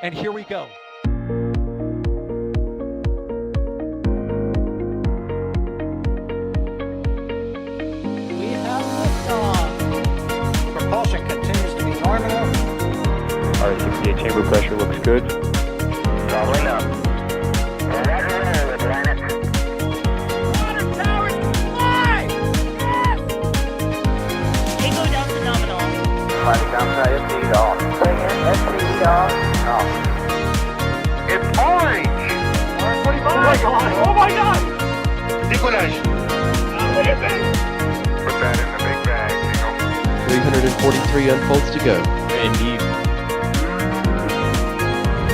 And here we go. We have liftoff. Propulsion continues to be nominal. RCPA chamber pressure looks good. Traveling up. Roger, planet. Water towers fly! Yes! Tango down to nominal. Fighting downside SPE off. Bring in SPE off. Off. It's orange! Orange 45! Oh my god! Oh my god! Decollage. What is it? Put that in the big bag. 343 unfolds to go. Indeed.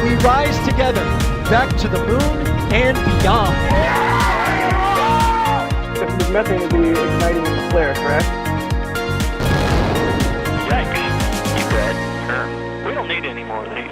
We rise together, back to the moon and beyond. This methane will be igniting in the flare, correct? Yikes. You good? Sure. We don't need any more of these.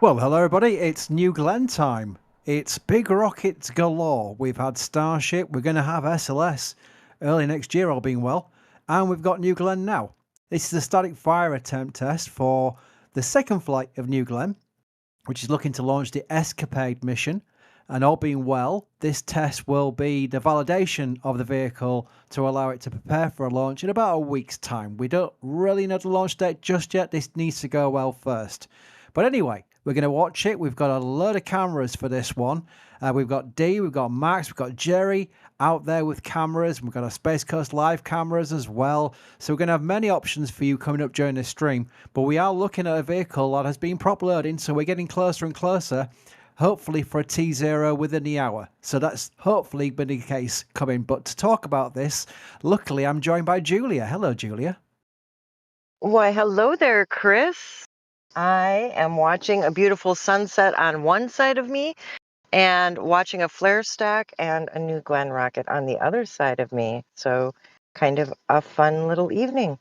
Well, hello everybody, it's New Glenn time. It's big rockets galore. We've had Starship, we're going to have SLS early next year, all being well. And we've got New Glenn now. This is a static fire attempt test for the second flight of New Glenn, which is looking to launch the Escapade mission. And all being well, this test will be the validation of the vehicle to allow it to prepare for a launch in about a week's time. We don't really know the launch date just yet. This needs to go well first. But anyway, we're going to watch it. We've got a load of cameras for this one. We've got Dee, we've got Max, we've got Jerry out there with cameras. We've got our Space Coast Live cameras as well. So we're going to have many options for you coming up during this stream. But we are looking at a vehicle that has been prop loading, so we're getting closer and closer, hopefully for a T0 within the hour. So that's hopefully been the case coming. But to talk about this, luckily I'm joined by Julia. Hello, Julia. Why, hello there, Chris. I am watching a beautiful sunset on one side of me and watching a flare stack and a New Glenn rocket on the other side of me. So kind of a fun little evening.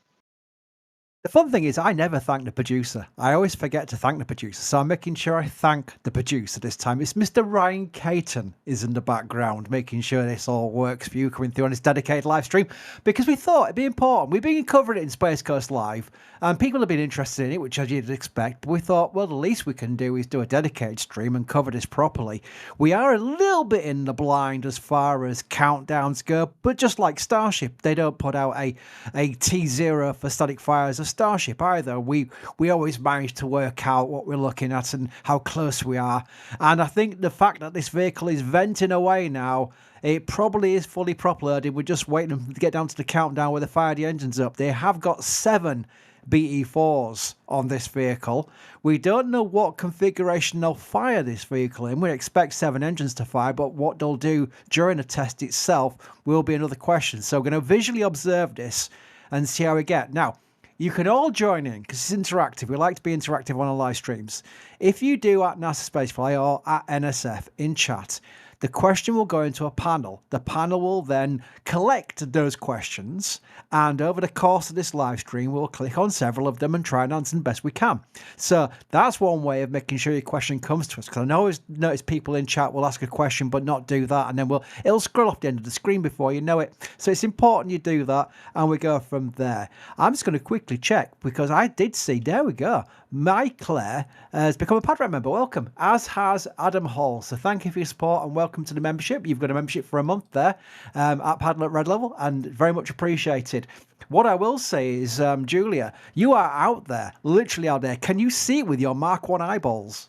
The fun thing is I never thank the producer. I always forget to thank the producer. So I'm making sure I thank the producer this time. It's Mr. Ryan Caton is in the background, making sure this all works for you coming through on this dedicated live stream, because we thought it'd be important. We've been covering it in Space Coast Live and people have been interested in it, which as you'd expect. But we thought, well, the least we can do is do a dedicated stream and cover this properly. We are a little bit in the blind as far as countdowns go, but just like Starship, they don't put out a T0 for static fire as a Starship either. We always manage to work out what we're looking at and how close we are. And I think the fact that this vehicle is venting away now, it probably is fully prop loaded. We're just waiting to get down to the countdown where they fire the engines up. They have got 7 BE4s on this vehicle. We don't know what configuration they'll fire this vehicle in. We expect 7 engines to fire, but what they'll do during the test itself will be another question. So we're going to visually observe this and see how we get. Now, you can all join in because it's interactive. We like to be interactive on our live streams. If you do at NASASpaceflight or at NSF in chat, the question will go into a panel. The panel will then collect those questions, and over the course of this live stream, we'll click on several of them and try and answer the best we can. So that's one way of making sure your question comes to us, because I always notice people in chat will ask a question but not do that, and then it'll scroll off the end of the screen before you know it. So it's important you do that, and we go from there. I'm just going to quickly check, because I did see, there we go, My Claire has become a Padre member. Welcome, as has Adam Hall. So thank you for your support and welcome to the membership. You've got a membership for a month there at Paddle at Red Level, and very much appreciated. What I will say is, Julia, you are out there, literally out there. Can you see it with your Mark 1 eyeballs?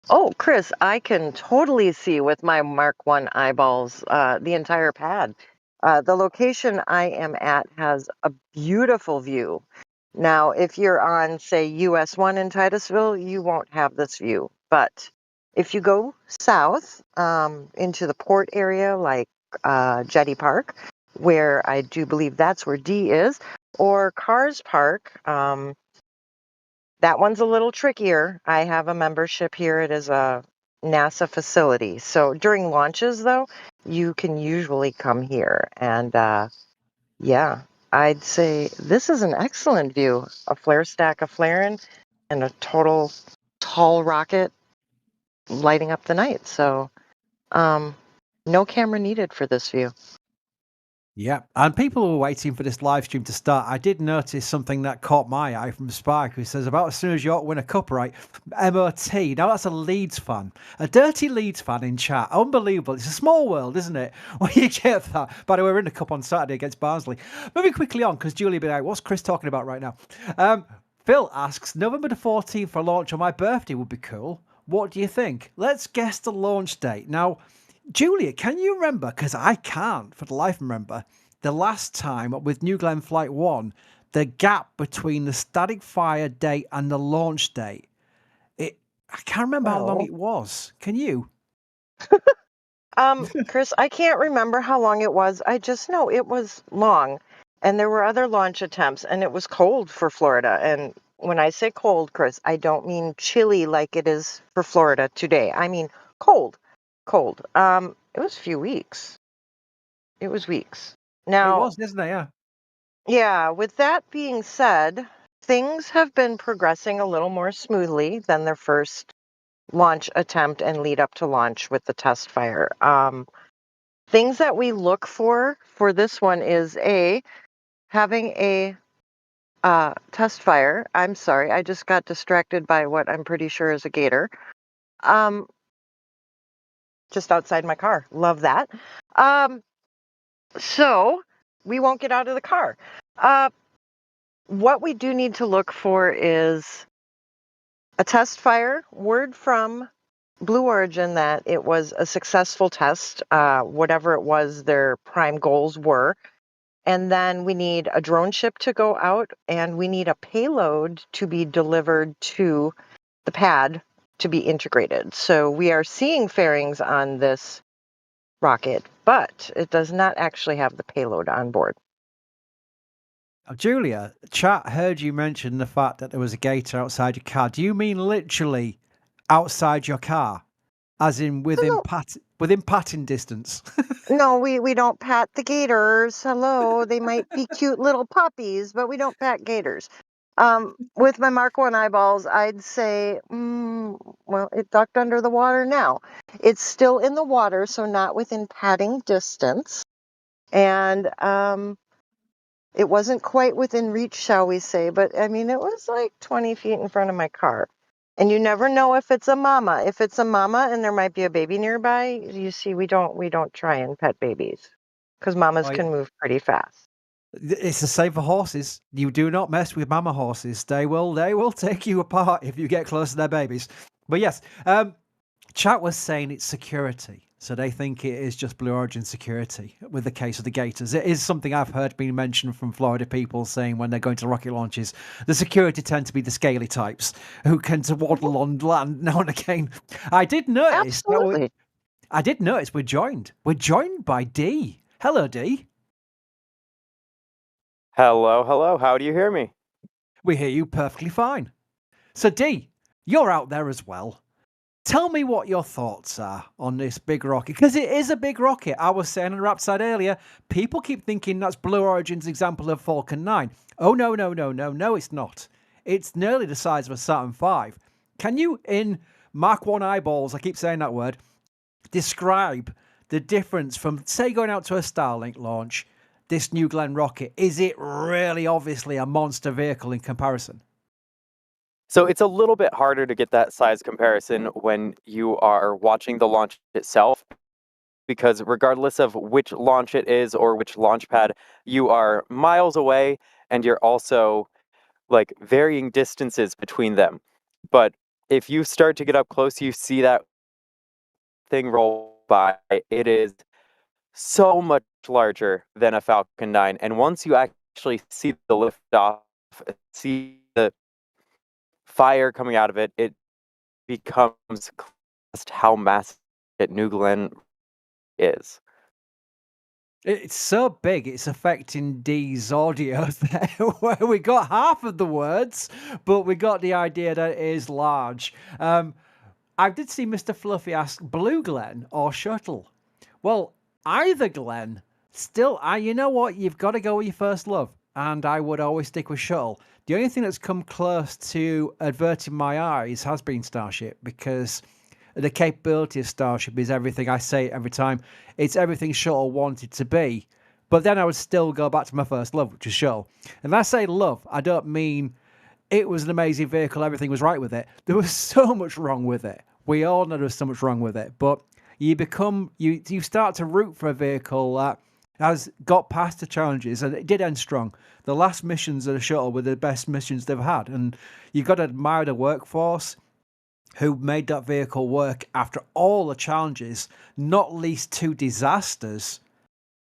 Oh, Chris, I can totally see with my Mark 1 eyeballs the entire pad. The location I am at has a beautiful view. Now, if you're on, say, US 1 in Titusville, you won't have this view. But if you go south into the port area, like Jetty Park, where I do believe that's where D is, or Cars Park, that one's a little trickier. I have a membership here. It is a NASA facility. So during launches, though, you can usually come here. And yeah, I'd say this is an excellent view. A flare stack of flaring and a total tall rocket lighting up the night. So no camera needed for this view. Yeah, and people were waiting for this live stream to start. I did notice something that caught my eye from Spike, who says, about as soon as you win a cup, right? MOT. Now that's a Leeds fan. A dirty Leeds fan in chat. Unbelievable. It's a small world, isn't it? When you get that. By the way, we're in the cup on Saturday against Barnsley. Moving quickly on, because Julie be like, what's Chris talking about right now? Phil asks, November the 14th for launch on my birthday would be cool. What do you think? Let's guess the launch date. Now, Julia, can you remember, because I can't for the life remember, the last time with New Glenn Flight 1, the gap between the static fire date and the launch date? I can't remember how long it was. Can you? Chris, I can't remember how long it was. I just know it was long. And there were other launch attempts, and it was cold for Florida. And when I say cold, Chris, I don't mean chilly like it is for Florida today. I mean cold. Cold. It was a few weeks. It was weeks. Now, It was, isn't it? Yeah. yeah, with that being said, things have been progressing a little more smoothly than their first launch attempt and lead up to launch with the test fire. Things that we look for this one is having a test fire. I'm sorry, I just got distracted by what I'm pretty sure is a gator. Just outside my car. Love that. So we won't get out of the car. What we do need to look for is a test fire, word from Blue Origin that it was a successful test, whatever it was their prime goals were. And then we need a drone ship to go out, and we need a payload to be delivered to the pad to be integrated. So we are seeing fairings on this rocket, but it does not actually have the payload on board. Julia, chat heard you mention the fact that there was a gator outside your car. Do you mean literally outside your car? As in within patting distance? No, we don't pat the gators. Hello, they might be cute little puppies, but we don't pat gators. With my Mark 1 eyeballs, I'd say, well, it ducked under the water now. It's still in the water, so not within patting distance. And it wasn't quite within reach, shall we say, but I mean, it was like 20 feet in front of my car. And you never know if it's a mama. If it's a mama and there might be a baby nearby, you see, we don't try and pet babies because mamas can move pretty fast. It's the same for horses. You do not mess with mama horses. They will take you apart if you get close to their babies. But yes, chat was saying it's security. So they think it is just Blue Origin security with the case of the gators. It is something I've heard being mentioned from Florida people saying when they're going to rocket launches, the security tend to be the scaly types who can to waddle on land now and again. I did notice. Absolutely. I did notice we're joined. We're joined by D. Hello, D. Hello, hello. How do you hear me? We hear you perfectly fine. So D, you're out there as well. Tell me what your thoughts are on this big rocket, because it is a big rocket. I was saying on the rap side earlier, people keep thinking that's Blue Origin's example of Falcon 9. Oh, no, it's not. It's nearly the size of a Saturn V. Can you, in Mark 1 eyeballs, I keep saying that word, describe the difference from, say, going out to a Starlink launch, this New Glenn rocket? Is it really obviously a monster vehicle in comparison? So it's a little bit harder to get that size comparison when you are watching the launch itself, because regardless of which launch it is or which launch pad, you are miles away and you're also like varying distances between them. But if you start to get up close, you see that thing roll by. It is so much larger than a Falcon 9. And once you actually see the liftoff, see the fire coming out of it, it becomes just how massive New Glenn is. It's so big, it's affecting D's audio there, where we got half of the words, but we got the idea that it is large. I did see Mr. Fluffy ask Blue Glenn or Shuttle. Well, either Glenn, still, you know what, you've got to go with your first love, and I would always stick with Shuttle. The only thing that's come close to averting my eyes has been Starship, because the capability of Starship is everything. I say it every time. It's everything Shuttle wanted to be, But then I would still go back to my first love, which is Shuttle. And when I say love, I don't mean it was an amazing vehicle, everything was right with it. There was so much wrong with it. We all know there was so much wrong with it. But you start to root for a vehicle that has got past the challenges, and it did end strong. The last missions of the Shuttle were the best missions they've had. And you've got to admire the workforce who made that vehicle work after all the challenges, not least 2 disasters,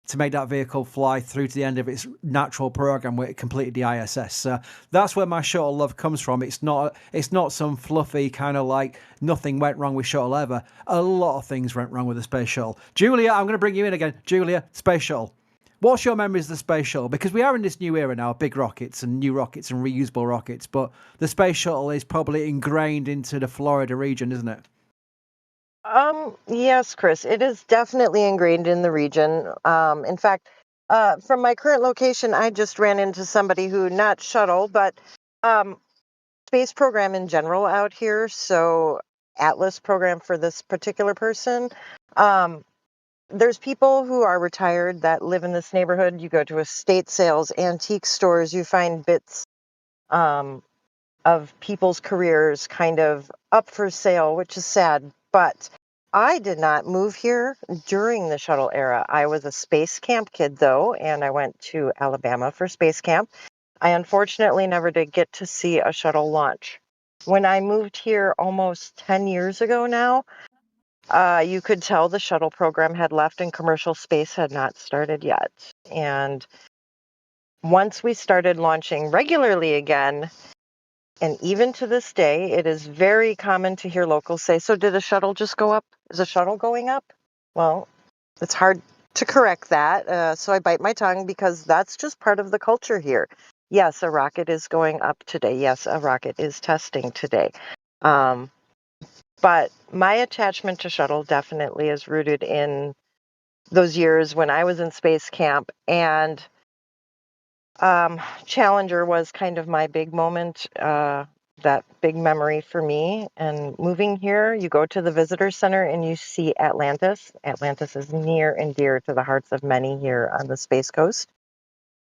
to make that vehicle fly through to the end of its natural program where it completed the ISS. So that's where my Shuttle love comes from. It's not some fluffy kind of like nothing went wrong with Shuttle ever. A lot of things went wrong with the Space Shuttle. Julia, I'm going to bring you in again. Julia, Space Shuttle. What's your memories of the Space Shuttle? Because we are in this new era now, big rockets and new rockets and reusable rockets, but the Space Shuttle is probably ingrained into the Florida region, isn't it? Yes, Chris, it is definitely ingrained in the region. In fact, from my current location, I just ran into somebody who, not Shuttle, but space program in general out here. So Atlas program for this particular person. There's people who are retired that live in this neighborhood. You go to estate sales, antique stores, you find bits of people's careers kind of up for sale, which is sad. But I did not move here during the Shuttle era. I was a space camp kid, though, and I went to Alabama for space camp. I unfortunately never did get to see a Shuttle launch. When I moved here almost 10 years ago now, you could tell the Shuttle program had left and commercial space had not started yet. And once we started launching regularly again, and even to this day, it is very common to hear locals say, so did a Shuttle just go up? Is a Shuttle going up? Well, it's hard to correct that. So I bite my tongue because that's just part of the culture here. Yes, a rocket is going up today. Yes, a rocket is testing today. But my attachment to Shuttle definitely is rooted in those years when I was in space camp, and Challenger was kind of my big moment, that big memory for me. And moving here, you go to the visitor center and you see Atlantis. Atlantis is near and dear to the hearts of many here on the Space Coast.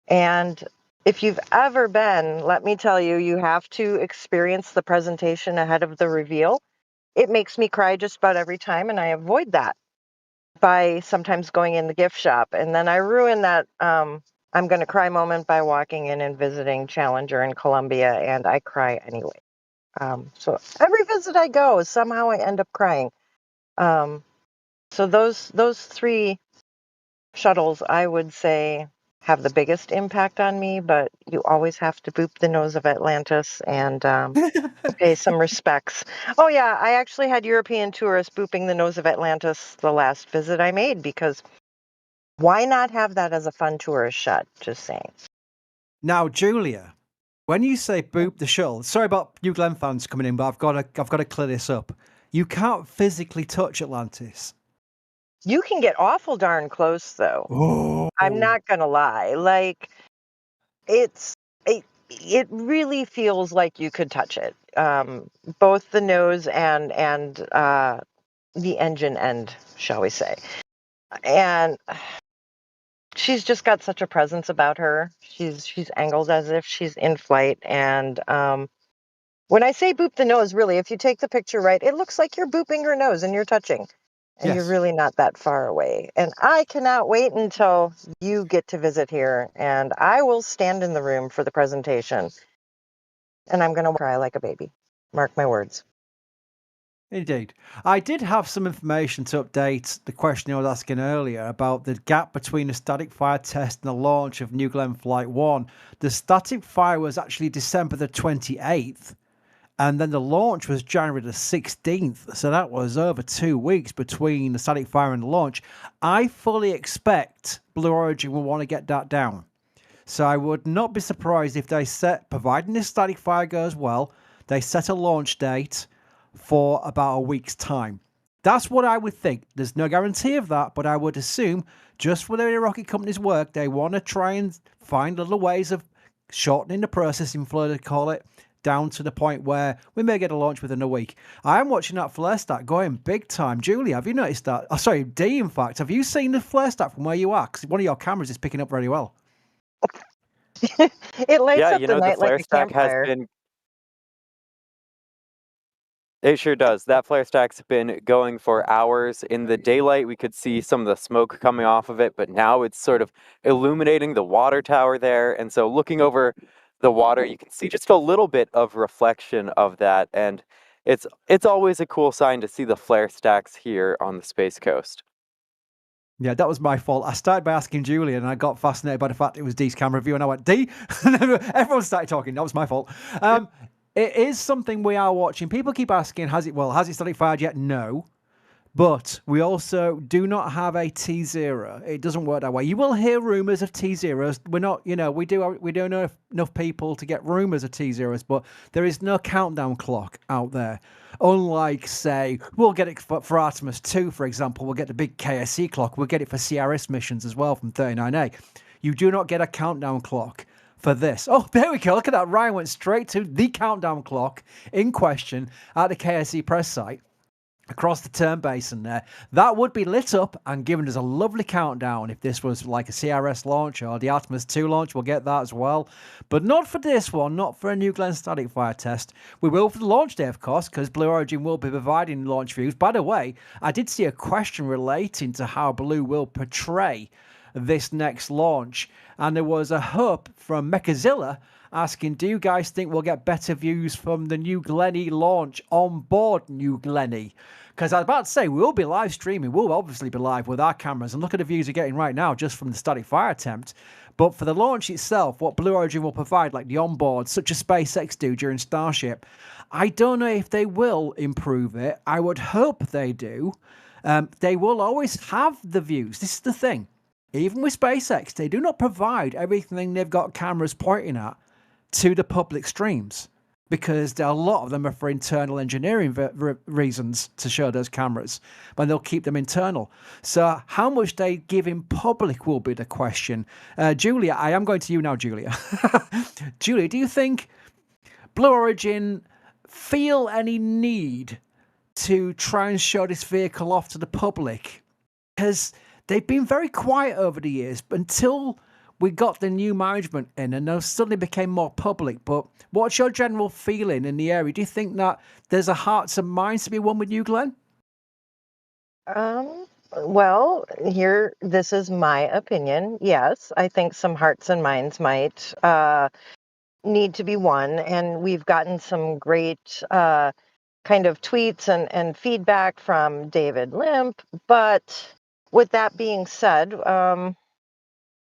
And if you've ever been, let me tell you, you have to experience the presentation ahead of the reveal. It makes me cry just about every time, and I avoid that by sometimes going in the gift shop. And then I ruin that I'm going to cry moment by walking in and visiting Challenger in Columbia, and I cry anyway. So every visit I go, somehow I end up crying. So those 3 shuttles, I would say, have the biggest impact on me, but you always have to boop the nose of Atlantis and pay some respects. Oh, yeah, I actually had European tourists booping the nose of Atlantis the last visit I made, because why not have that as a fun tourist shot? Just saying. Now, Julia, when you say boop the Shuttle, sorry about New Glenn fans coming in, but I've got to clear this up. You can't physically touch Atlantis. You can get awful darn close, though. Oh. I'm not gonna lie. Like, it really feels like you could touch it. Both the nose and the engine end, shall we say. And she's just got such a presence about her. She's angled as if she's in flight. And when I say boop the nose, really, if you take the picture right, it looks like you're booping her nose and you're touching. And you're really not that far away. And I cannot wait until you get to visit here. And I will stand in the room for the presentation. And I'm going to cry like a baby. Mark my words. Indeed. I did have some information to update the question I was asking earlier about the gap between the static fire test and the launch of New Glenn Flight 1. The static fire was actually December the 28th. And then the launch was January the 16th. So that was over 2 weeks between the static fire and the launch. I fully expect Blue Origin will want to get that down. So I would not be surprised if they providing this static fire goes well, they set a launch date for about a week's time. That's what I would think. There's no guarantee of that, but I would assume just for the way rocket companies work, they want to try and find little ways of shortening the processing flow, to call it, down to the point where we may get a launch within a week. I am watching that flare stack going big time. Julia, have you noticed that? Oh, sorry, D, in fact. Have you seen the flare stack from where you are? Because one of your cameras is picking up very well. It lights Yeah, up you the know, the night like flare a stack has campfire. been. It sure does. That flare stack's been going for hours. In the daylight, we could see some of the smoke coming off of it, but now it's sort of illuminating the water tower there. And so looking over the water, you can see just a little bit of reflection of that. And it's always a cool sign to see the flare stacks here on the Space Coast. Yeah, that was my fault. I started by asking Julia, and I got fascinated by the fact it was D's camera view, and I went, D? And everyone started talking. That was my fault. It is something we are watching. People keep asking, has it started fired yet? No. But we also do not have a T0. It doesn't work that way. You will hear rumors of T0s. We're not, we don't know enough people to get rumors of T0s, but there is no countdown clock out there. Unlike, say, we'll get it for Artemis 2, for example. We'll get the big KSC clock. We'll get it for CRS missions as well from 39A. You do not get a countdown clock for this. Oh, there we go. Look at that. Ryan went straight to the countdown clock in question at the KSC press site. Across the turn basin there, that would be lit up and given us a lovely countdown. If this was like a CRS launch or the Artemis 2 launch, we'll get that as well. But not for this one, not for a New Glenn static fire test. We will for the launch day, of course, because Blue Origin will be providing launch views. By the way, I did see a question relating to how Blue will portray this next launch. And there was a hope from Mechazilla asking, do you guys think we'll get better views from the New Glenny launch on board New Glenny? Because I was about to say, we will be live streaming. We'll obviously be live with our cameras. And look at the views we're getting right now just from the static fire attempt. But for the launch itself, what Blue Origin will provide, like the onboard, such as SpaceX do during Starship, I don't know if they will improve it. I would hope they do. They will always have the views. This is the thing. Even with SpaceX, they do not provide everything they've got cameras pointing at to the public streams, because a lot of them are for internal engineering reasons to show those cameras, but they'll keep them internal. So how much they give in public will be the question. Julia, I am going to you now, Julia. Julia, do you think Blue Origin feel any need to try and show this vehicle off to the public? Because they've been very quiet over the years until we got the new management in, and those suddenly became more public. But what's your general feeling in the area? Do you think that there's a hearts and minds to be won with New Glenn? Well, this is my opinion. Yes, I think some hearts and minds might need to be won, and we've gotten some great kind of tweets and feedback from David Limp. But with that being said,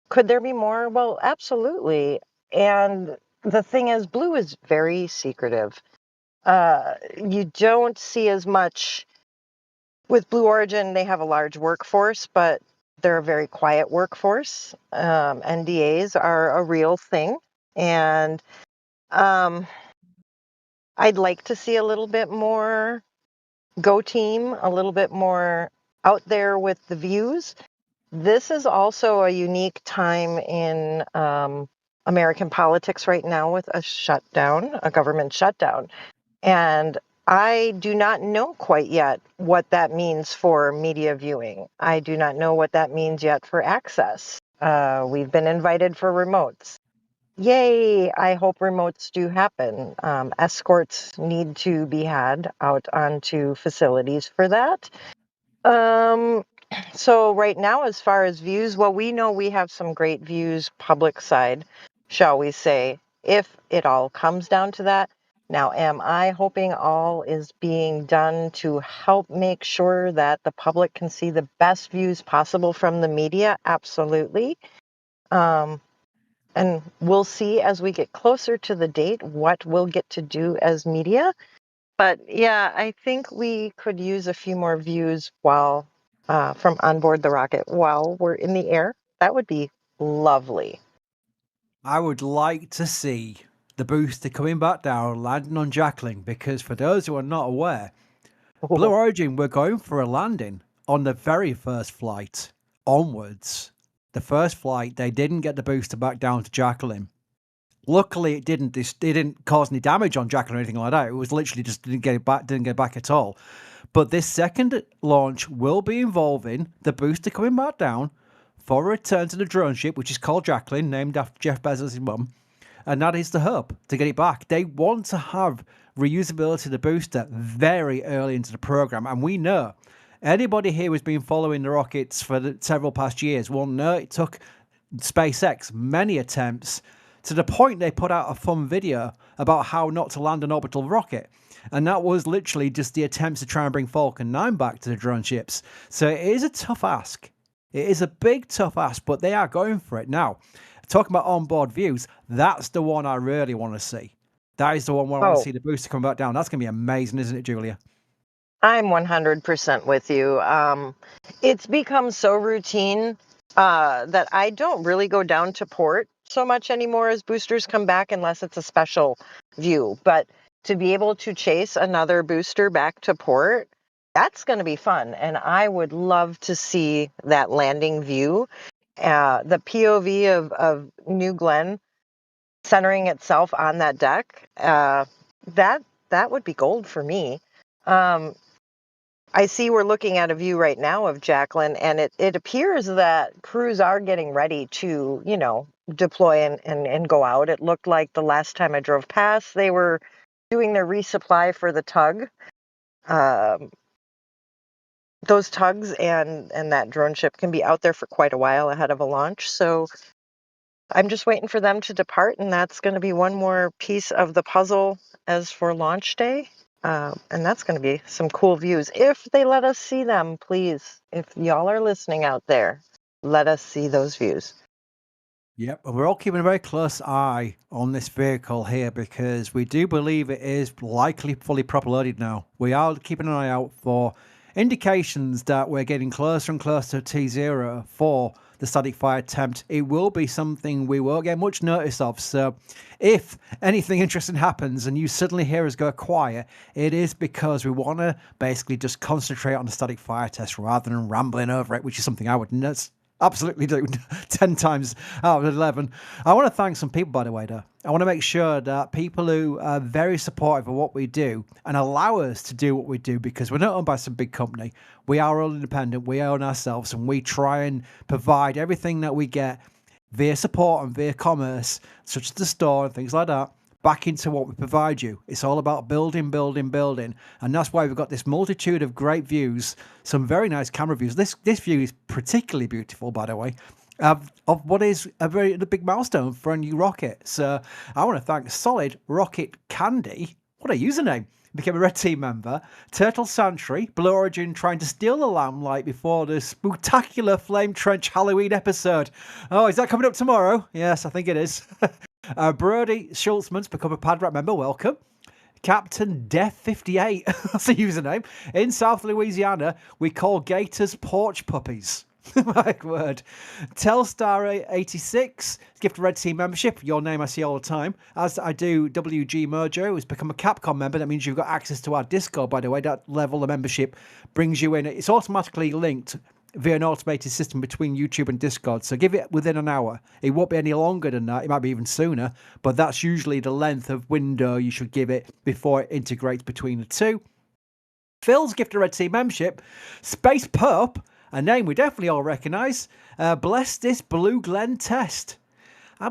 could there be more? Well, absolutely. And the thing is, Blue is very secretive. You don't see as much with Blue Origin. They have a large workforce, but they're a very quiet workforce. NDAs are a real thing. And I'd like to see a little bit more Go Team, a little bit more out there with the views. This is also a unique time in American politics right now with a government shutdown. And I do not know quite yet what that means for media viewing. I do not know what that means yet for access. We've been invited for remotes. Yay, I hope remotes do happen. Escorts need to be had out onto facilities for that. So right now, as far as views, well, we know we have some great views public side, shall we say, if it all comes down to that. Now, am I hoping all is being done to help make sure that the public can see the best views possible from the media? Absolutely. And we'll see as we get closer to the date what we'll get to do as media. But yeah, I think we could use a few more views while from on board the rocket while we're in the air. That would be lovely. I would like to see the booster coming back down, landing on Jacqueline, because for those who are not aware, Blue Origin were going for a landing on the very first flight onwards. The first flight, they didn't get the booster back down to Jacqueline. Luckily, it didn't cause any damage on Jacqueline or anything like that. It was literally just didn't get back at all. But this second launch will be involving the booster coming back down for a return to the drone ship, which is called Jacqueline, named after Jeff Bezos' mum. And that is the hub to get it back. They want to have reusability of the booster very early into the program. And we know anybody here who's been following the rockets for several past years will know it took SpaceX many attempts to the point they put out a fun video about how not to land an orbital rocket. And that was literally just the attempts to try and bring Falcon 9 back to the drone ships. So it is a tough ask. It is a big, tough ask, but they are going for it. Now, talking about onboard views, that's the one I really want to see. That is the one where I want to see the booster come back down. That's going to be amazing, isn't it, Julia? I'm 100% with you. It's become so routine that I don't really go down to port so much anymore as boosters come back unless it's a special view. But to be able to chase another booster back to port, that's going to be fun. And I would love to see that landing view. The POV of New Glenn centering itself on that deck, that would be gold for me. I see we're looking at a view right now of Jacqueline, and it appears that crews are getting ready to, deploy and go out. It looked like the last time I drove past, they were doing their resupply for the tug. Those tugs and that drone ship can be out there for quite a while ahead of a launch. So I'm just waiting for them to depart, and that's going to be one more piece of the puzzle as for launch day. And that's going to be some cool views. If they let us see them, please, if y'all are listening out there, let us see those views. Yep, and we're all keeping a very close eye on this vehicle here because we do believe it is likely fully prop-loaded now. We are keeping an eye out for indications that we're getting closer and closer to T0 for the static fire attempt. It will be something we won't get much notice of. So if anything interesting happens and you suddenly hear us go quiet, it is because we want to basically just concentrate on the static fire test rather than rambling over it, which is something I would absolutely do 10 times out of 11. I want to thank some people, by the way, though. I want to make sure that people who are very supportive of what we do and allow us to do what we do, because we're not owned by some big company. We are all independent. We own ourselves, and we try and provide everything that we get via support and via commerce, such as the store and things like that, back into what we provide you. It's all about building, and that's why we've got this multitude of great views, some very nice camera views. This view is particularly beautiful, by the way, of what is the big milestone for a new rocket. So I want to thank Solid Rocket Candy. What a username! Became a Red Team member. Turtle Santry, Blue Origin trying to steal the lamplight before the spectacular Flame Trench Halloween episode. Oh, is that coming up tomorrow? Yes, I think it is. Brody Schultzman's become a Padrat member. Welcome. Captain Death 58, that's a username. In South Louisiana, we call gators porch puppies. My word. Telstar 86 gift a Red Team membership. Your name I see all the time. As I do, WG Mojo has become a Capcom member. That means you've got access to our Discord, by the way. That level of membership brings you in. It's automatically linked via an automated system between YouTube and Discord. So give it within an hour. It won't be any longer than that. It might be even sooner, but that's usually the length of window you should give it before it integrates between the two. Phil's gift a Red Team membership. Space Pup, a name we definitely all recognise. Bless this Blue Glen test.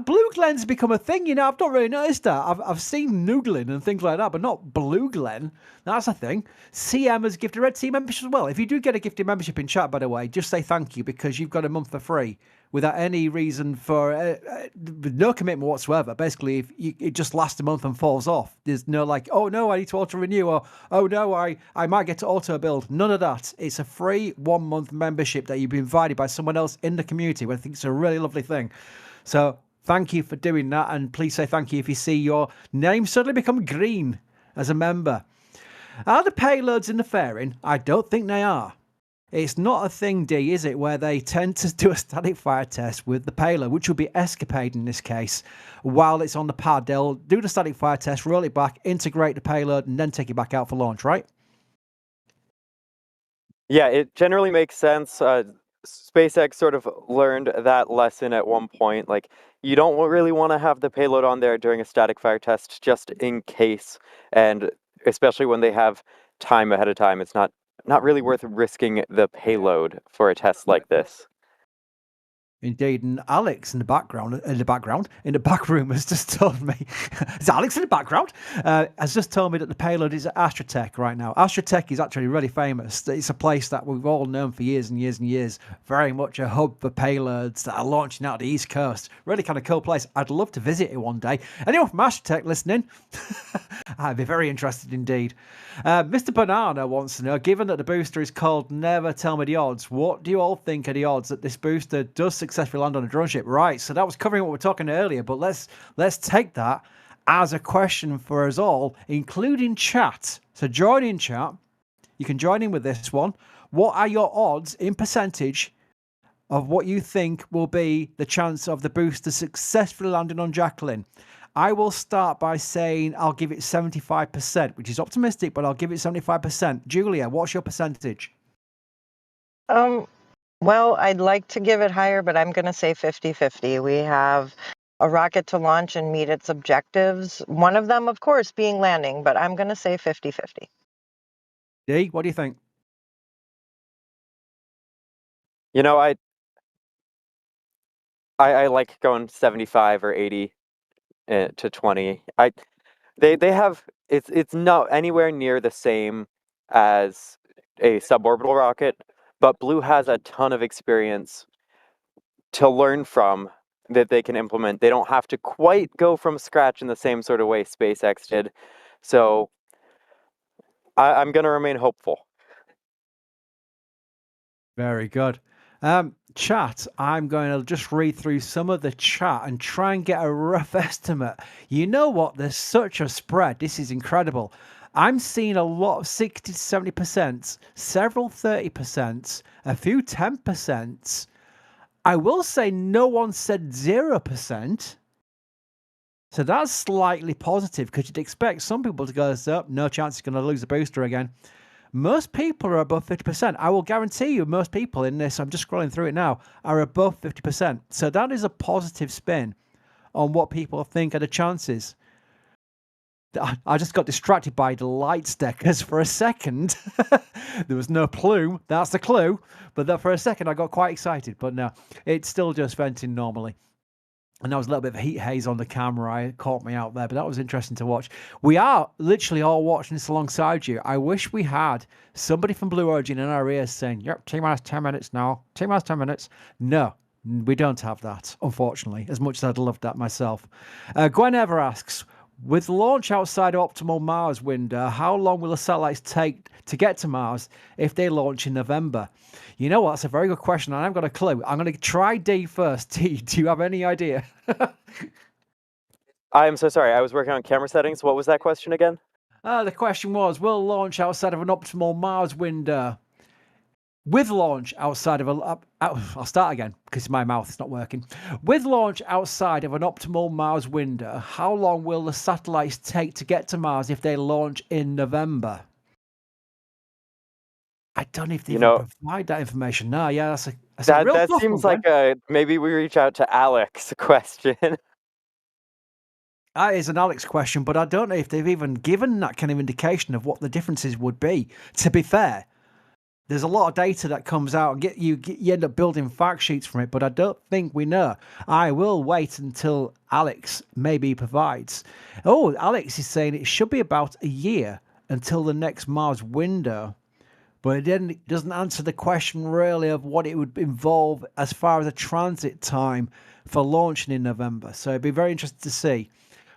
Blue Glen's become a thing, I've not really noticed that. I've seen Noodling and things like that, but not Blue Glen. That's a thing. CM has gifted a Red Team membership as well. If you do get a gifted membership in chat, by the way, just say thank you because you've got a month for free without any reason for no commitment whatsoever. Basically, if it just lasts a month and falls off. There's no oh no, I need to auto renew, or oh no, I might get to auto build. None of that. It's a free 1 month membership that you've been invited by someone else in the community, which I think it's a really lovely thing. So thank you for doing that, and please say thank you if you see your name suddenly become green as a member. Are the payloads in the fairing? I don't think they are. It's not a thing, D, is it, where they tend to do a static fire test with the payload, which will be Escapade in this case. While it's on the pad, they'll do the static fire test, roll it back, integrate the payload, and then take it back out for launch, right? Yeah, it generally makes sense. SpaceX sort of learned that lesson at one point. Like, you don't really want to have the payload on there during a static fire test just in case, and especially when they have time ahead of time, it's not really worth risking the payload for a test like this. Indeed, and Alex in the back room has just told me, is Alex in the background? Has just told me that the payload is at Astratech right now. Astratech is actually really famous. It's a place that we've all known for years and years and years. Very much a hub for payloads that are launching out the East Coast. Really kind of cool place. I'd love to visit it one day. Anyone from Astratech listening? I'd be very interested indeed. Mr. Banana wants to know, given that the booster is called Never Tell Me the Odds, what do you all think are the odds that this booster does successfully land on a drone ship? Right, so that was covering what we were talking earlier, but let's take that as a question for us all, including chat. So join in chat. You can join in with this one. What are your odds in percentage of what you think will be the chance of the booster successfully landing on Jacqueline? I will start by saying I'll give it 75%, which is optimistic, but I'll give it 75%. Julia, what's your percentage? Well, I'd like to give it higher, but I'm going to say 50-50. We have a rocket to launch and meet its objectives. One of them, of course, being landing, but I'm going to say 50-50. Dee, what do you think? You know, I like going 75 or 80 to 20. They have it's not anywhere near the same as a suborbital rocket, but Blue has a ton of experience to learn from that they can implement. They don't have to quite go from scratch in the same sort of way SpaceX did. So I'm going to remain hopeful. Very good. Chat, I'm going to just read through some of the chat and try and get a rough estimate. You know what? There's such a spread. This is incredible. I'm seeing a lot of 60 to 70%, several 30%, a few 10%. I will say no one said 0%. So that's slightly positive because you'd expect some people to go, oh, no chance he's going to lose the booster again. Most people are above 50%. I will guarantee you most people in this, I'm just scrolling through it now, are above 50%. So that is a positive spin on what people think are the chances. I just got distracted by the light stickers for a second. There was no plume. That's the clue. But for a second, I got quite excited. But no, it's still just venting normally. And there was a little bit of heat haze on the camera. It caught me out there, but that was interesting to watch. We are literally all watching this alongside you. I wish we had somebody from Blue Origin in our ears saying, yep, T-minus 10 minutes now. T-minus 10 minutes. No, we don't have that, unfortunately, as much as I'd love that myself. Gwen Ever asks, with launch outside of optimal Mars window, how long will the satellites take to get to Mars if they launch in November? You know what? That's a very good question. I haven't got a clue. I'm going to try D first. D, do you have any idea? I am so sorry. I was working on camera settings. What was that question again? The question was, will launch outside of an optimal Mars window? With launch outside of a... I'll start again because my mouth is not working. With launch outside of an optimal Mars window, how long will the satellites take to get to Mars if they launch in November? I don't know if they provide that information. No, yeah, that's a real that seems like maybe we reach out to Alex question. That is an Alex question, but I don't know if they've even given that kind of indication of what the differences would be. To be fair, there's a lot of data that comes out and you end up building fact sheets from it, but I don't think we know. I will wait until Alex maybe provides. Oh, Alex is saying it should be about a year until the next Mars window. But it doesn't answer the question really of what it would involve as far as a transit time for launching in November. So it'd be very interesting to see.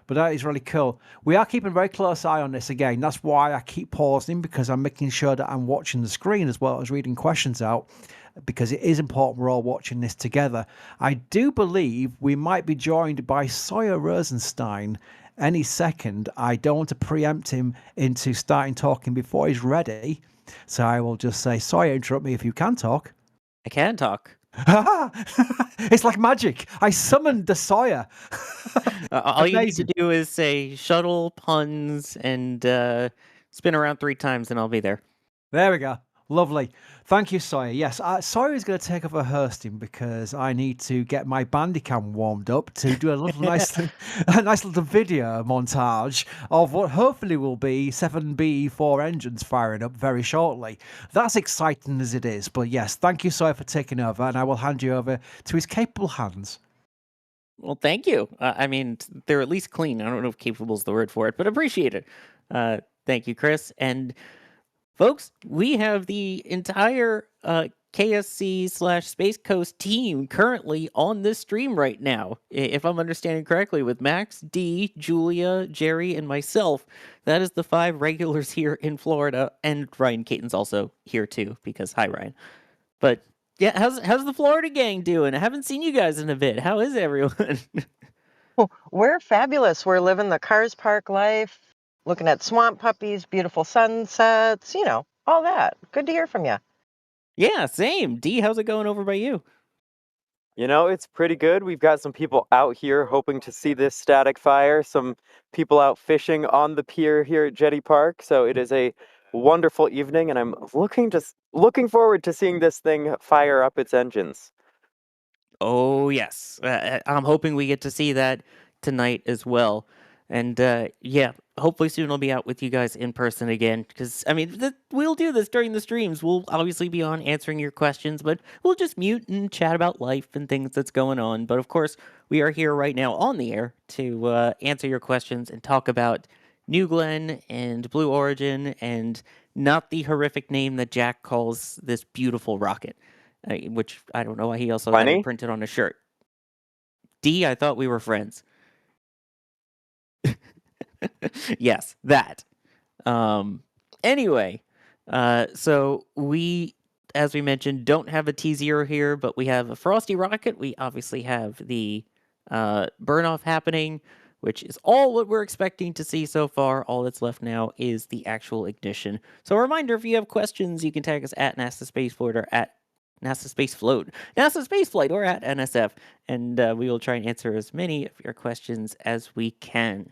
But that is really cool. We are keeping a very close eye on this again. That's why I keep pausing, because I'm making sure that I'm watching the screen as well as reading questions out, because it is important we're all watching this together. I do believe we might be joined by Sawyer Rosenstein any second. I don't want to preempt him into starting talking before he's ready. So I will just say, Sawyer, interrupt me if you can talk. I can talk. It's like magic. I summoned the Sawyer. All you need to do is say shuttle, puns, and spin around 3 times, and I'll be there. There we go. Lovely. Thank you, Sawyer. Yes, Sawyer is going to take over hosting because I need to get my Bandicam warmed up to do a little a nice little video montage of what hopefully will be 7B4 engines firing up very shortly. That's exciting as it is. But yes, thank you, Sawyer, for taking over, and I will hand you over to his capable hands. Well, thank you. I mean, they're at least clean. I don't know if capable is the word for it, but appreciate it. Thank you, Chris. And folks, we have the entire KSC/Space Coast team currently on this stream right now. If I'm understanding correctly, with Max, D, Julia, Jerry, and myself, that is the 5 regulars here in Florida. And Ryan Caton's also here too, because hi, Ryan. But yeah, how's the Florida gang doing? I haven't seen you guys in a bit. How is everyone? We're fabulous. We're living the Cars Park life, looking at swamp puppies, beautiful sunsets, all that. Good to hear from you. Yeah, same. D, how's it going over by you? It's pretty good. We've got some people out here hoping to see this static fire, some people out fishing on the pier here at Jetty Park. So it is a wonderful evening, and I'm looking forward to seeing this thing fire up its engines. Oh, yes. I'm hoping we get to see that tonight as well. And yeah, hopefully soon I'll be out with you guys in person again. Because, I mean, we'll do this during the streams. We'll obviously be on answering your questions, but we'll just mute and chat about life and things that's going on. But of course, we are here right now on the air to answer your questions and talk about New Glenn and Blue Origin and not the horrific name that Jack calls this beautiful rocket. Which I don't know why he also had it printed on a shirt. D, I thought we were friends. Yes, that. Anyway, so we, as we mentioned, don't have a T0 here, but we have a Frosty rocket. We obviously have the burn-off happening, which is all what we're expecting to see so far. All that's left now is the actual ignition. So a reminder, if you have questions, you can tag us at NASASpaceflight or at NASASpaceflight or at NSF, and we will try and answer as many of your questions as we can.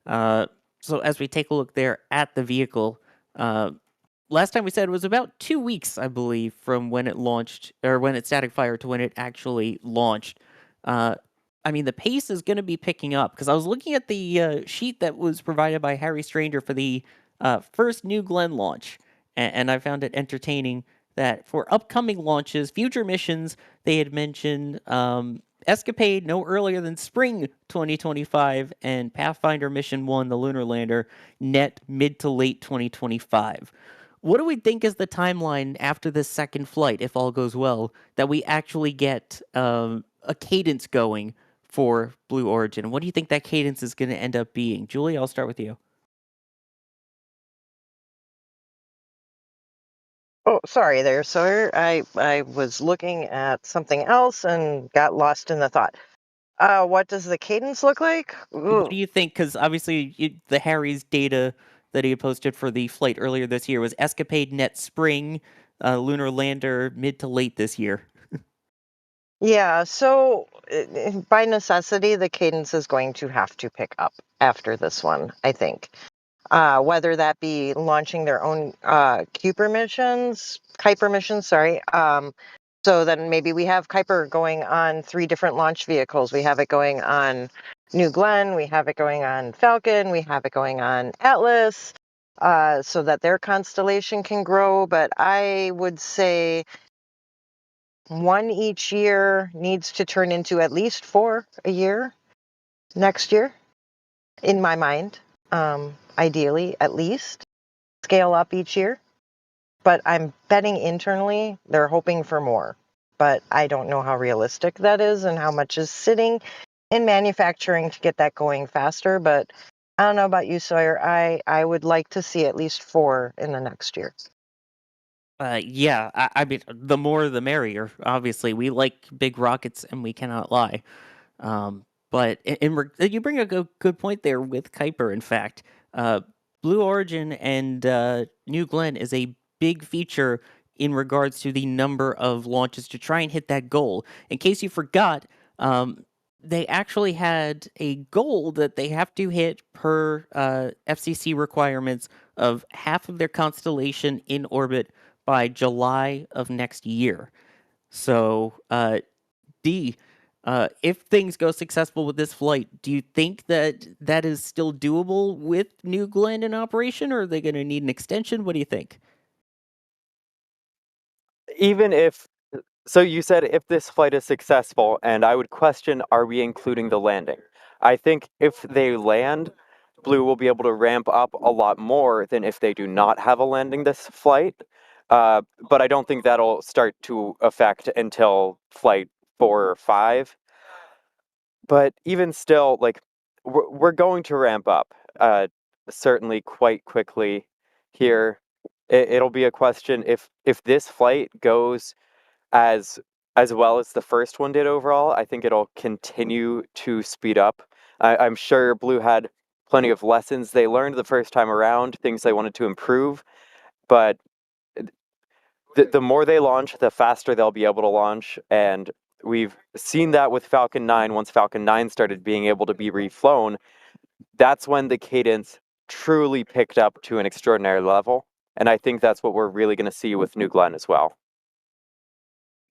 So as we take a look there at the vehicle, last time we said it was about 2 weeks, I believe, from when it launched, or when it static fired to when it actually launched. I mean, the pace is going to be picking up, because I was looking at the sheet that was provided by Harry Stranger for the first New Glenn launch, and I found it entertaining that for upcoming launches, future missions, they had mentioned Escapade no earlier than spring 2025, and Pathfinder Mission 1, the Lunar Lander, net mid to late 2025. What do we think is the timeline after this second flight, if all goes well, that we actually get a cadence going for Blue Origin? What do you think that cadence is going to end up being? Julie, I'll start with you. Oh, sorry there, sir. I was looking at something else and got lost in the thought. What does the cadence look like? What do you think? Because obviously the Harry's data that he had posted for the flight earlier this year was Escapade net spring, Lunar Lander mid to late this year. Yeah, so by necessity, the cadence is going to have to pick up after this one, I think. Whether that be launching their own Kuiper missions, sorry. So then maybe we have Kuiper going on 3 different launch vehicles. We have it going on New Glenn, we have it going on Falcon, we have it going on Atlas, so that their constellation can grow. But I would say 1 each year needs to turn into at least 4 a year next year, in my mind. Ideally, at least scale up each year. But I'm betting internally they're hoping for more. But I don't know how realistic that is and how much is sitting in manufacturing to get that going faster. But I don't know about you, Sawyer. I would like to see at least 4 in the next year. Yeah, I mean, the more the merrier. Obviously, we like big rockets, and we cannot lie. But you bring a good point there with Kuiper. In fact, Blue Origin and New Glenn is a big feature in regards to the number of launches to try and hit that goal. In case you forgot, they actually had a goal that they have to hit per FCC requirements of half of their constellation in orbit by July of next year. So, D, if things go successful with this flight, do you think that that is still doable with New Glenn in operation, or are they going to need an extension? What do you think? Even if So you said if this flight is successful, and I would question, are we including the landing? I think if they land, Blue will be able to ramp up a lot more than if they do not have a landing this flight. But I don't think that'll start to affect until flight 4 or 5. But even still, like, we're going to ramp up, certainly quite quickly here. It'll be a question if this flight goes as well as the first one did overall. I think it'll continue to speed up. I'm sure Blue had plenty of lessons they learned the first time around, things they wanted to improve, but the more they launch, the faster they'll be able to launch, and we've seen that with Falcon 9. Once Falcon 9 started being able to be reflown, that's when the cadence truly picked up to an extraordinary level, and I think that's what we're really going to see with New Glenn as well.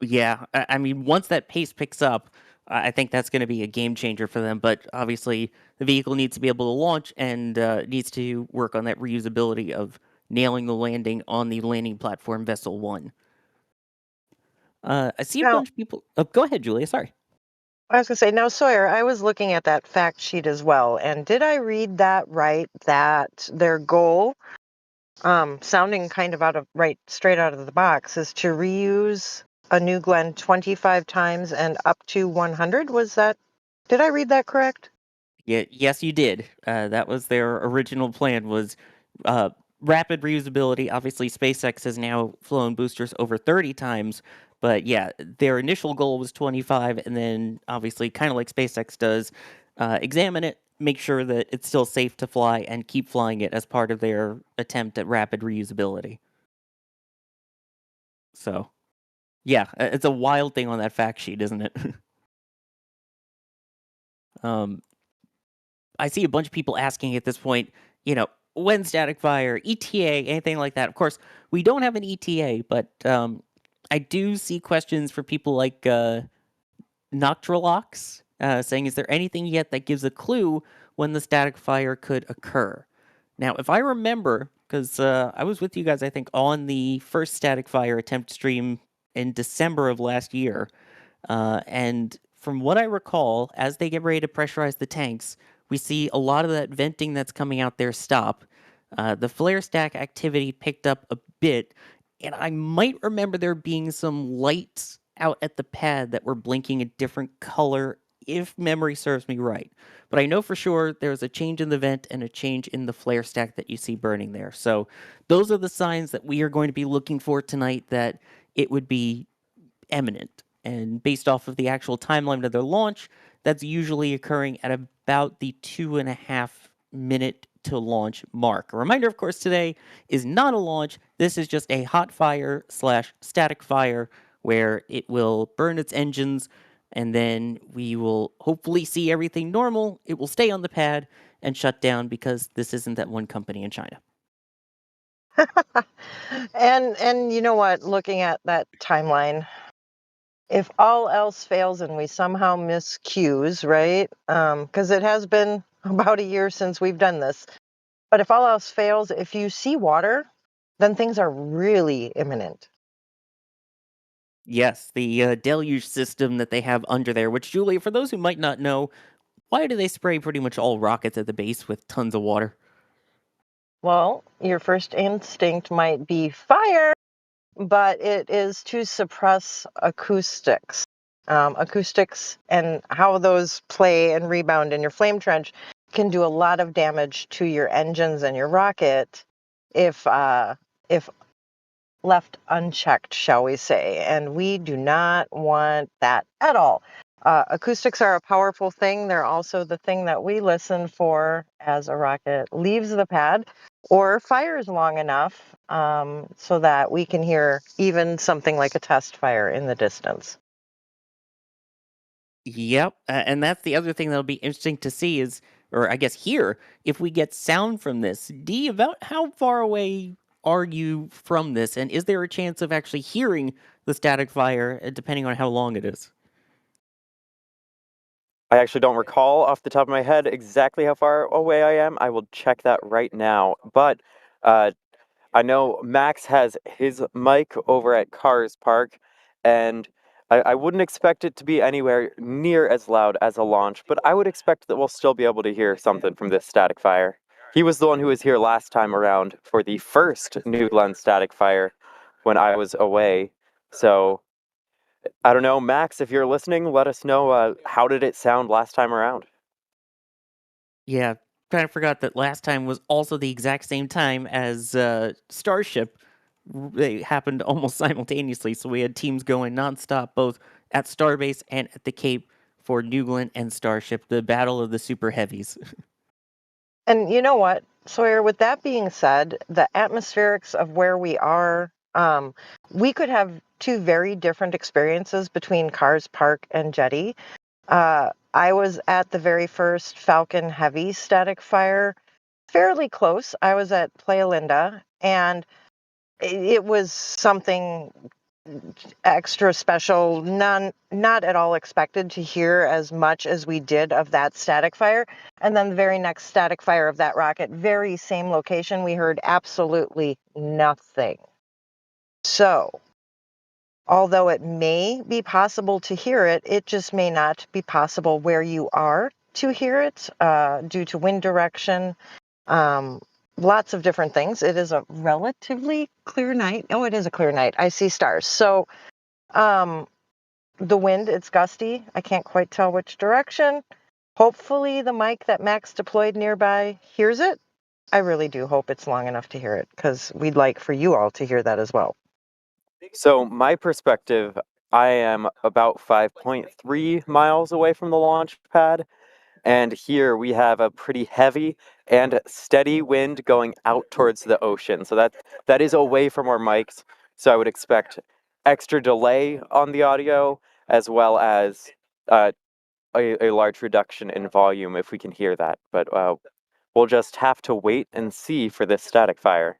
Yeah, I mean, once that pace picks up, I think that's going to be a game changer for them. But obviously, the vehicle needs to be able to launch and needs to work on that reusability of nailing the landing on the landing platform Vessel 1. I see a Now, bunch of people. Oh, go ahead, Julia. Sorry. I was going to say, now, Sawyer, I was looking at that fact sheet as well. And did I read that right? That their goal, sounding kind of straight out of the box, is to reuse a New Glenn 25 times and up to 100? Did I read that correct? Yeah, yes, you did. That was their original plan, was rapid reusability. Obviously, SpaceX has now flown boosters over 30 times, but yeah, their initial goal was 25, and then obviously, kind of like SpaceX does, examine it, make sure that it's still safe to fly, and keep flying it as part of their attempt at rapid reusability. So, yeah, it's a wild thing on that fact sheet, isn't it? um, I see a bunch of people asking at this point, when static fire, ETA, anything like that. Of course, we don't have an ETA, but I do see questions for people like Noctralox saying, is there anything yet that gives a clue when the static fire could occur? Now, if I remember, because I was with you guys, I think, on the first static fire attempt stream in December of last year, and from what I recall, as they get ready to pressurize the tanks, we see a lot of that venting that's coming out there stop. The flare stack activity picked up a bit, and I might remember there being some lights out at the pad that were blinking a different color, if memory serves me right. But I know for sure there's a change in the vent and a change in the flare stack that you see burning there. So those are the signs that we are going to be looking for tonight, that it would be imminent. And based off of the actual timeline of their launch, that's usually occurring at about the 2.5 minute to launch mark. A reminder, of course, today is not a launch. This is just a hot fire / static fire where it will burn its engines, and then we will hopefully see everything normal. It will stay on the pad and shut down, because this isn't that one company in China. And you know what? Looking at that timeline, if all else fails and we somehow miss cues, right? Because it has been about a year since we've done this. But if all else fails, if you see water, then things are really imminent. Yes, the deluge system that they have under there, which, Julia, for those who might not know, why do they spray pretty much all rockets at the base with tons of water? Well, your first instinct might be fire, but it is to suppress acoustics. Acoustics and how those play and rebound in your flame trench can do a lot of damage to your engines and your rocket if left unchecked, shall we say. And we do not want that at all. Acoustics are a powerful thing. They're also the thing that we listen for as a rocket leaves the pad or fires long enough so that we can hear even something like a test fire in the distance. Yep, and that's the other thing that'll be interesting to see is, or I guess hear, if we get sound from this. D, about how far away are you from this? And is there a chance of actually hearing the static fire, depending on how long it is? I actually don't recall off the top of my head exactly how far away I am. I will check that right now. But I know Max has his mic over at Cars Park, and I wouldn't expect it to be anywhere near as loud as a launch, but I would expect that we'll still be able to hear something from this static fire. He was the one who was here last time around for the first New Glenn static fire when I was away. So I don't know, Max, if you're listening, let us know how did it sound last time around. Yeah, kind of forgot that last time was also the exact same time as Starship. They happened almost simultaneously, so we had teams going nonstop, both at Starbase and at the Cape for New Glenn and Starship, the battle of the super heavies. And you know what, Sawyer, with that being said, the atmospherics of where we are, we could have two very different experiences between Cars Park and Jetty. I was at the very first Falcon Heavy static fire, fairly close. I was at Playa Linda, and it was something extra special, not at all expected to hear as much as we did of that static fire. And then the very next static fire of that rocket, very same location, we heard absolutely nothing. So, although it may be possible to hear it, it just may not be possible where you are to hear it due to wind direction. Lots of different things. It is a relatively clear night. Oh, it is a clear night. I see stars. So, the wind, it's gusty. I can't quite tell which direction. Hopefully the mic that Max deployed nearby hears it. I really do hope it's long enough to hear it, because we'd like for you all to hear that as well. So my perspective, I am about 5.3 miles away from the launch pad, and here we have a pretty heavy and steady wind going out towards the ocean. So that is away from our mics. So I would expect extra delay on the audio, as well as a large reduction in volume if we can hear that. But we'll just have to wait and see for this static fire.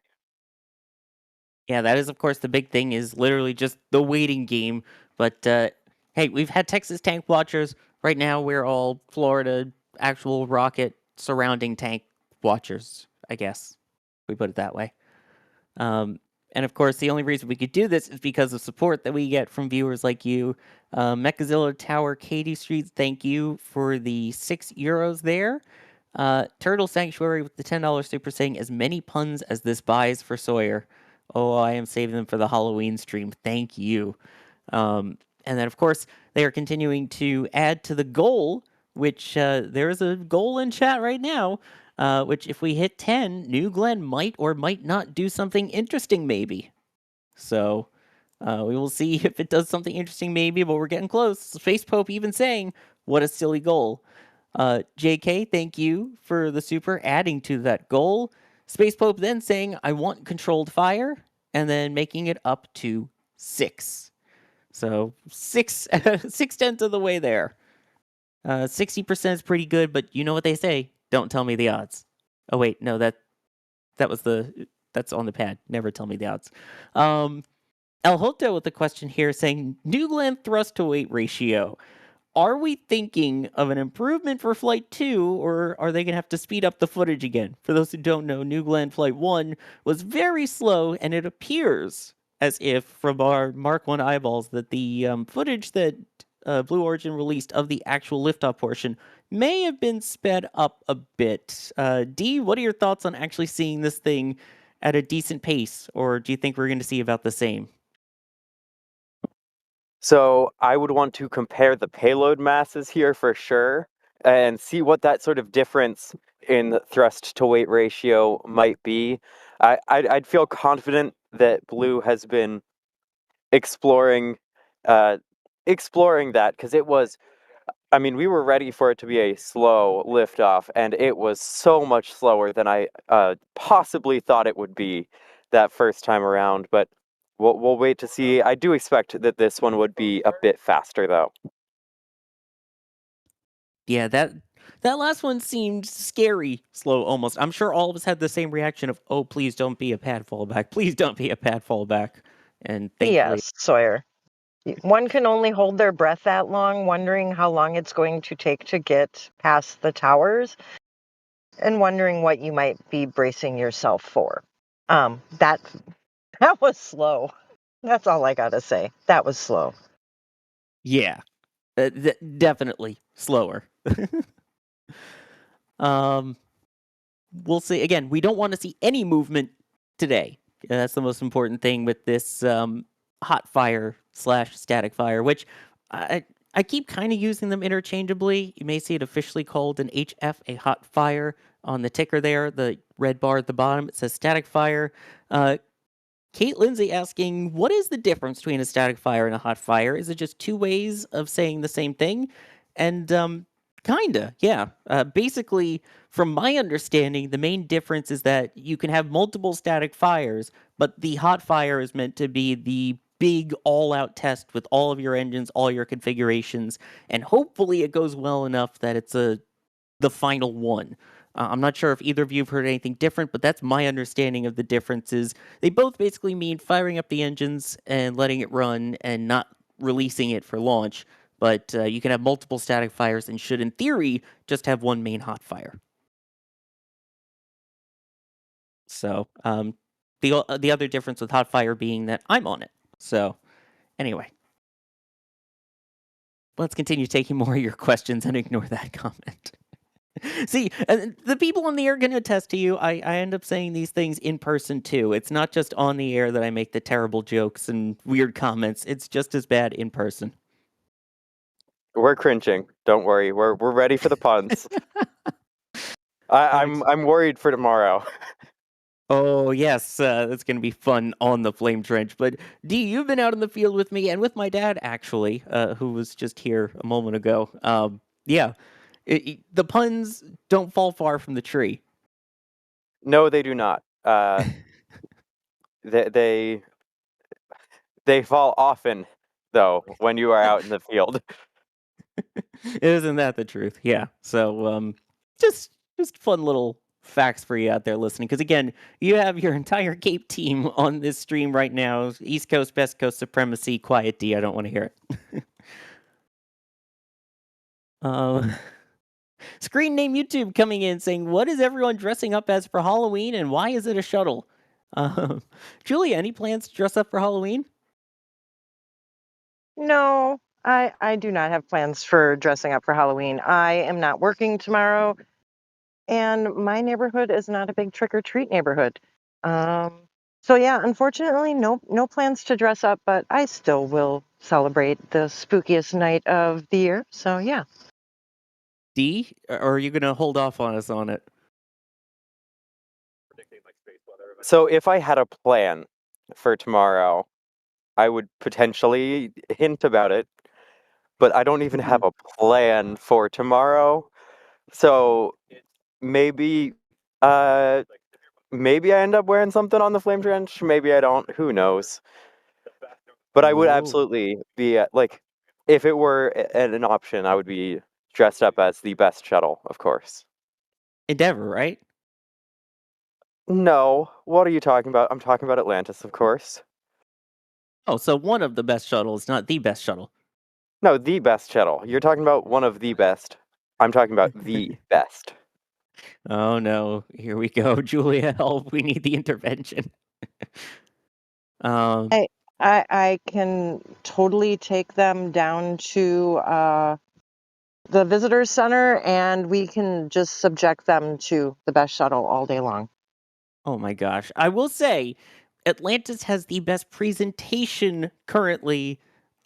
Yeah, that is, of course, the big thing is literally just the waiting game. But hey, we've had Texas tank watchers. Right now, we're all Florida actual rocket surrounding tank watchers, I guess. We put it that way. And of course, the only reason we could do this is because of support that we get from viewers like you. Mechazilla Tower, Katie Street, thank you for the €6 there. Turtle Sanctuary with the $10 super saying as many puns as this buys for Sawyer. Oh, I am saving them for the Halloween stream. Thank you. And then, of course, they are continuing to add to the goal, which there is a goal in chat right now, which if we hit 10, New Glenn might or might not do something interesting, maybe. So we will see if it does something interesting, maybe, but we're getting close. Space Pope even saying, what a silly goal. JK, thank you for the super adding to that goal. Space Pope then saying, I want controlled fire, and then making it up to 6. So 6/10 of the way there. 60% is pretty good, but you know what they say. Don't tell me the odds. Oh, wait, no, that's on the pad. Never tell me the odds. El Hoto with a question here saying, New Glenn thrust to weight ratio. Are we thinking of an improvement for Flight 2, or are they going to have to speed up the footage again? For those who don't know, New Glenn Flight 1 was very slow, and it appears as if, from our Mark 1 eyeballs, that the footage that Blue Origin released of the actual liftoff portion may have been sped up a bit. D, what are your thoughts on actually seeing this thing at a decent pace, or do you think we're going to see about the same? So I would want to compare the payload masses here for sure and see what that sort of difference in thrust to weight ratio might be. I'd feel confident that Blue has been exploring that because it was, I mean, we were ready for it to be a slow liftoff, and it was so much slower than I possibly thought it would be that first time around. But we'll wait to see. I do expect that this one would be a bit faster, though. Yeah, that That last one seemed scary slow almost. I'm sure all of us had the same reaction of, oh, please don't be a pad fallback. Please don't be a pad fallback. And thankfully, Yes, Sawyer. One can only hold their breath that long, wondering how long it's going to take to get past the towers and wondering what you might be bracing yourself for. That was slow. That's all I gotta say. That was slow. yeah, definitely slower. We'll see. Again, we don't want to see any movement today. That's the most important thing with this hot fire / static fire, which I keep kind of using them interchangeably. You may see it officially called an HF, a hot fire, on the ticker there. The red bar at the bottom, it says static fire. Kate Lindsay asking, what is the difference between a static fire and a hot fire? Is it just two ways of saying the same thing? And kinda, yeah. Basically, from my understanding, the main difference is that you can have multiple static fires, but the hot fire is meant to be the big all-out test with all of your engines, all your configurations, and hopefully it goes well enough that it's the final one. I'm not sure if either of you have heard anything different, but that's my understanding of the differences. They both basically mean firing up the engines and letting it run and not releasing it for launch. But you can have multiple static fires and should, in theory, just have one main hot fire. So the other difference with hot fire being that I'm on it. So anyway, let's continue taking more of your questions and ignore that comment. See, the people on the air are going to attest to you. I end up saying these things in person too. It's not just on the air that I make the terrible jokes and weird comments. It's just as bad in person. We're cringing. Don't worry. We're ready for the puns. I'm worried for tomorrow. Oh, yes, that's going to be fun on the flame trench. But, Dee, you've been out in the field with me and with my dad, actually, who was just here a moment ago. Yeah, the puns don't fall far from the tree. No, they do not. They fall often, though, when you are out in the field. Isn't that the truth? Yeah. So, just fun little facts for you out there listening. Because again, you have your entire Cape team on this stream right now. East Coast, West Coast supremacy. Quiet, D. I don't want to hear it. Screen name YouTube coming in saying, "What is everyone dressing up as for Halloween, and why is it a shuttle?" Julia, any plans to dress up for Halloween? No, I do not have plans for dressing up for Halloween. I am not working tomorrow, and my neighborhood is not a big trick-or-treat neighborhood. So yeah, unfortunately, no plans to dress up, but I still will celebrate the spookiest night of the year. So yeah. D, or are you going to hold off on us on it? So if I had a plan for tomorrow, I would potentially hint about it, but I don't even have a plan for tomorrow. So maybe I end up wearing something on the flame trench. Maybe I don't. Who knows? But I would absolutely be if it were an option, I would be dressed up as the best shuttle, of course. Endeavor, right? No, what are you talking about? I'm talking about Atlantis, of course. Oh, so one of the best shuttles, not the best shuttle. No, the best shuttle. You're talking about one of the best. I'm talking about the best. Oh no, here we go. Julia, help. We need the intervention. I can totally take them down to the visitor center, and we can just subject them to the best shuttle all day long. Oh my gosh. I will say, Atlantis has the best presentation currently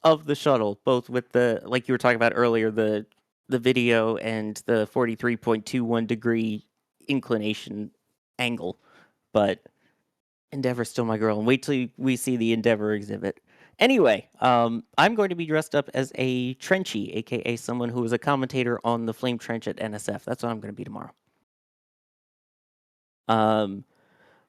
of the shuttle, both with the, like you were talking about earlier, the video and the 43.21 degree inclination angle. But Endeavor's still my girl, and wait till we see the Endeavor exhibit. Anyway, I'm going to be dressed up as a Trenchy, aka someone who is a commentator on the Flame Trench at NSF. That's what I'm going to be tomorrow.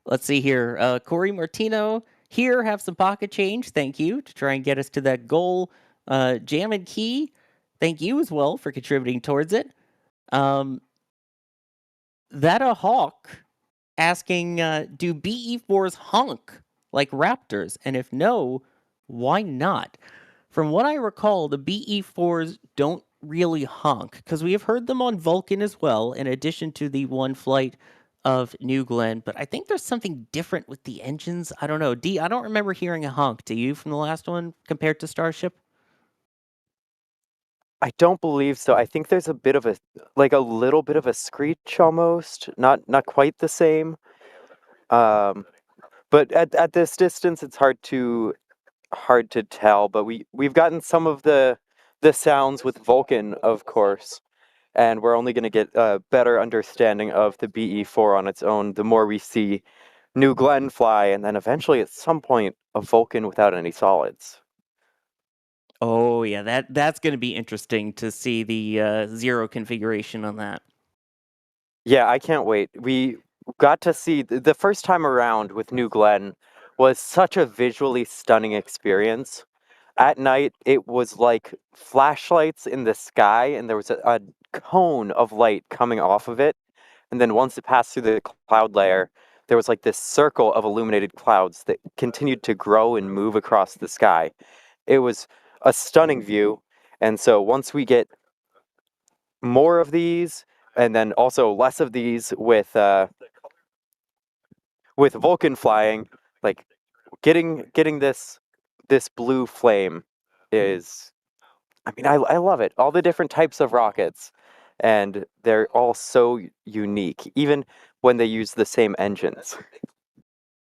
Let's see here. Corey Martino here, have some pocket change. Thank you, to try and get us to that goal. Jam and Key, thank you as well for contributing towards it. That a hawk asking, do BE4s honk like Raptors? And if no, why not? From what I recall, the BE4s don't really honk, because we have heard them on Vulcan as well, in addition to the one flight of New Glenn. But I think there's something different with the engines. I don't know. D, I don't remember hearing a honk. Do you from the last one compared to Starship? I don't believe so. I think there's a bit of a little bit of a screech almost, not quite the same. But at this distance, it's hard to tell. But we've gotten some of the sounds with Vulcan, of course, and we're only going to get a better understanding of the BE4 on its own the more we see New Glenn fly, and then eventually at some point a Vulcan without any solids. Oh yeah, that's going to be interesting to see the zero configuration on that. Yeah, I can't wait. We got to see the first time around with New Glenn was such a visually stunning experience. At night, it was like flashlights in the sky, and there was a cone of light coming off of it. And then once it passed through the cloud layer, there was like this circle of illuminated clouds that continued to grow and move across the sky. It was a stunning view. And so once we get more of these, and then also less of these with Vulcan flying, like getting this blue flame is, I mean, I love it. All the different types of rockets, and they're all so unique, even when they use the same engines.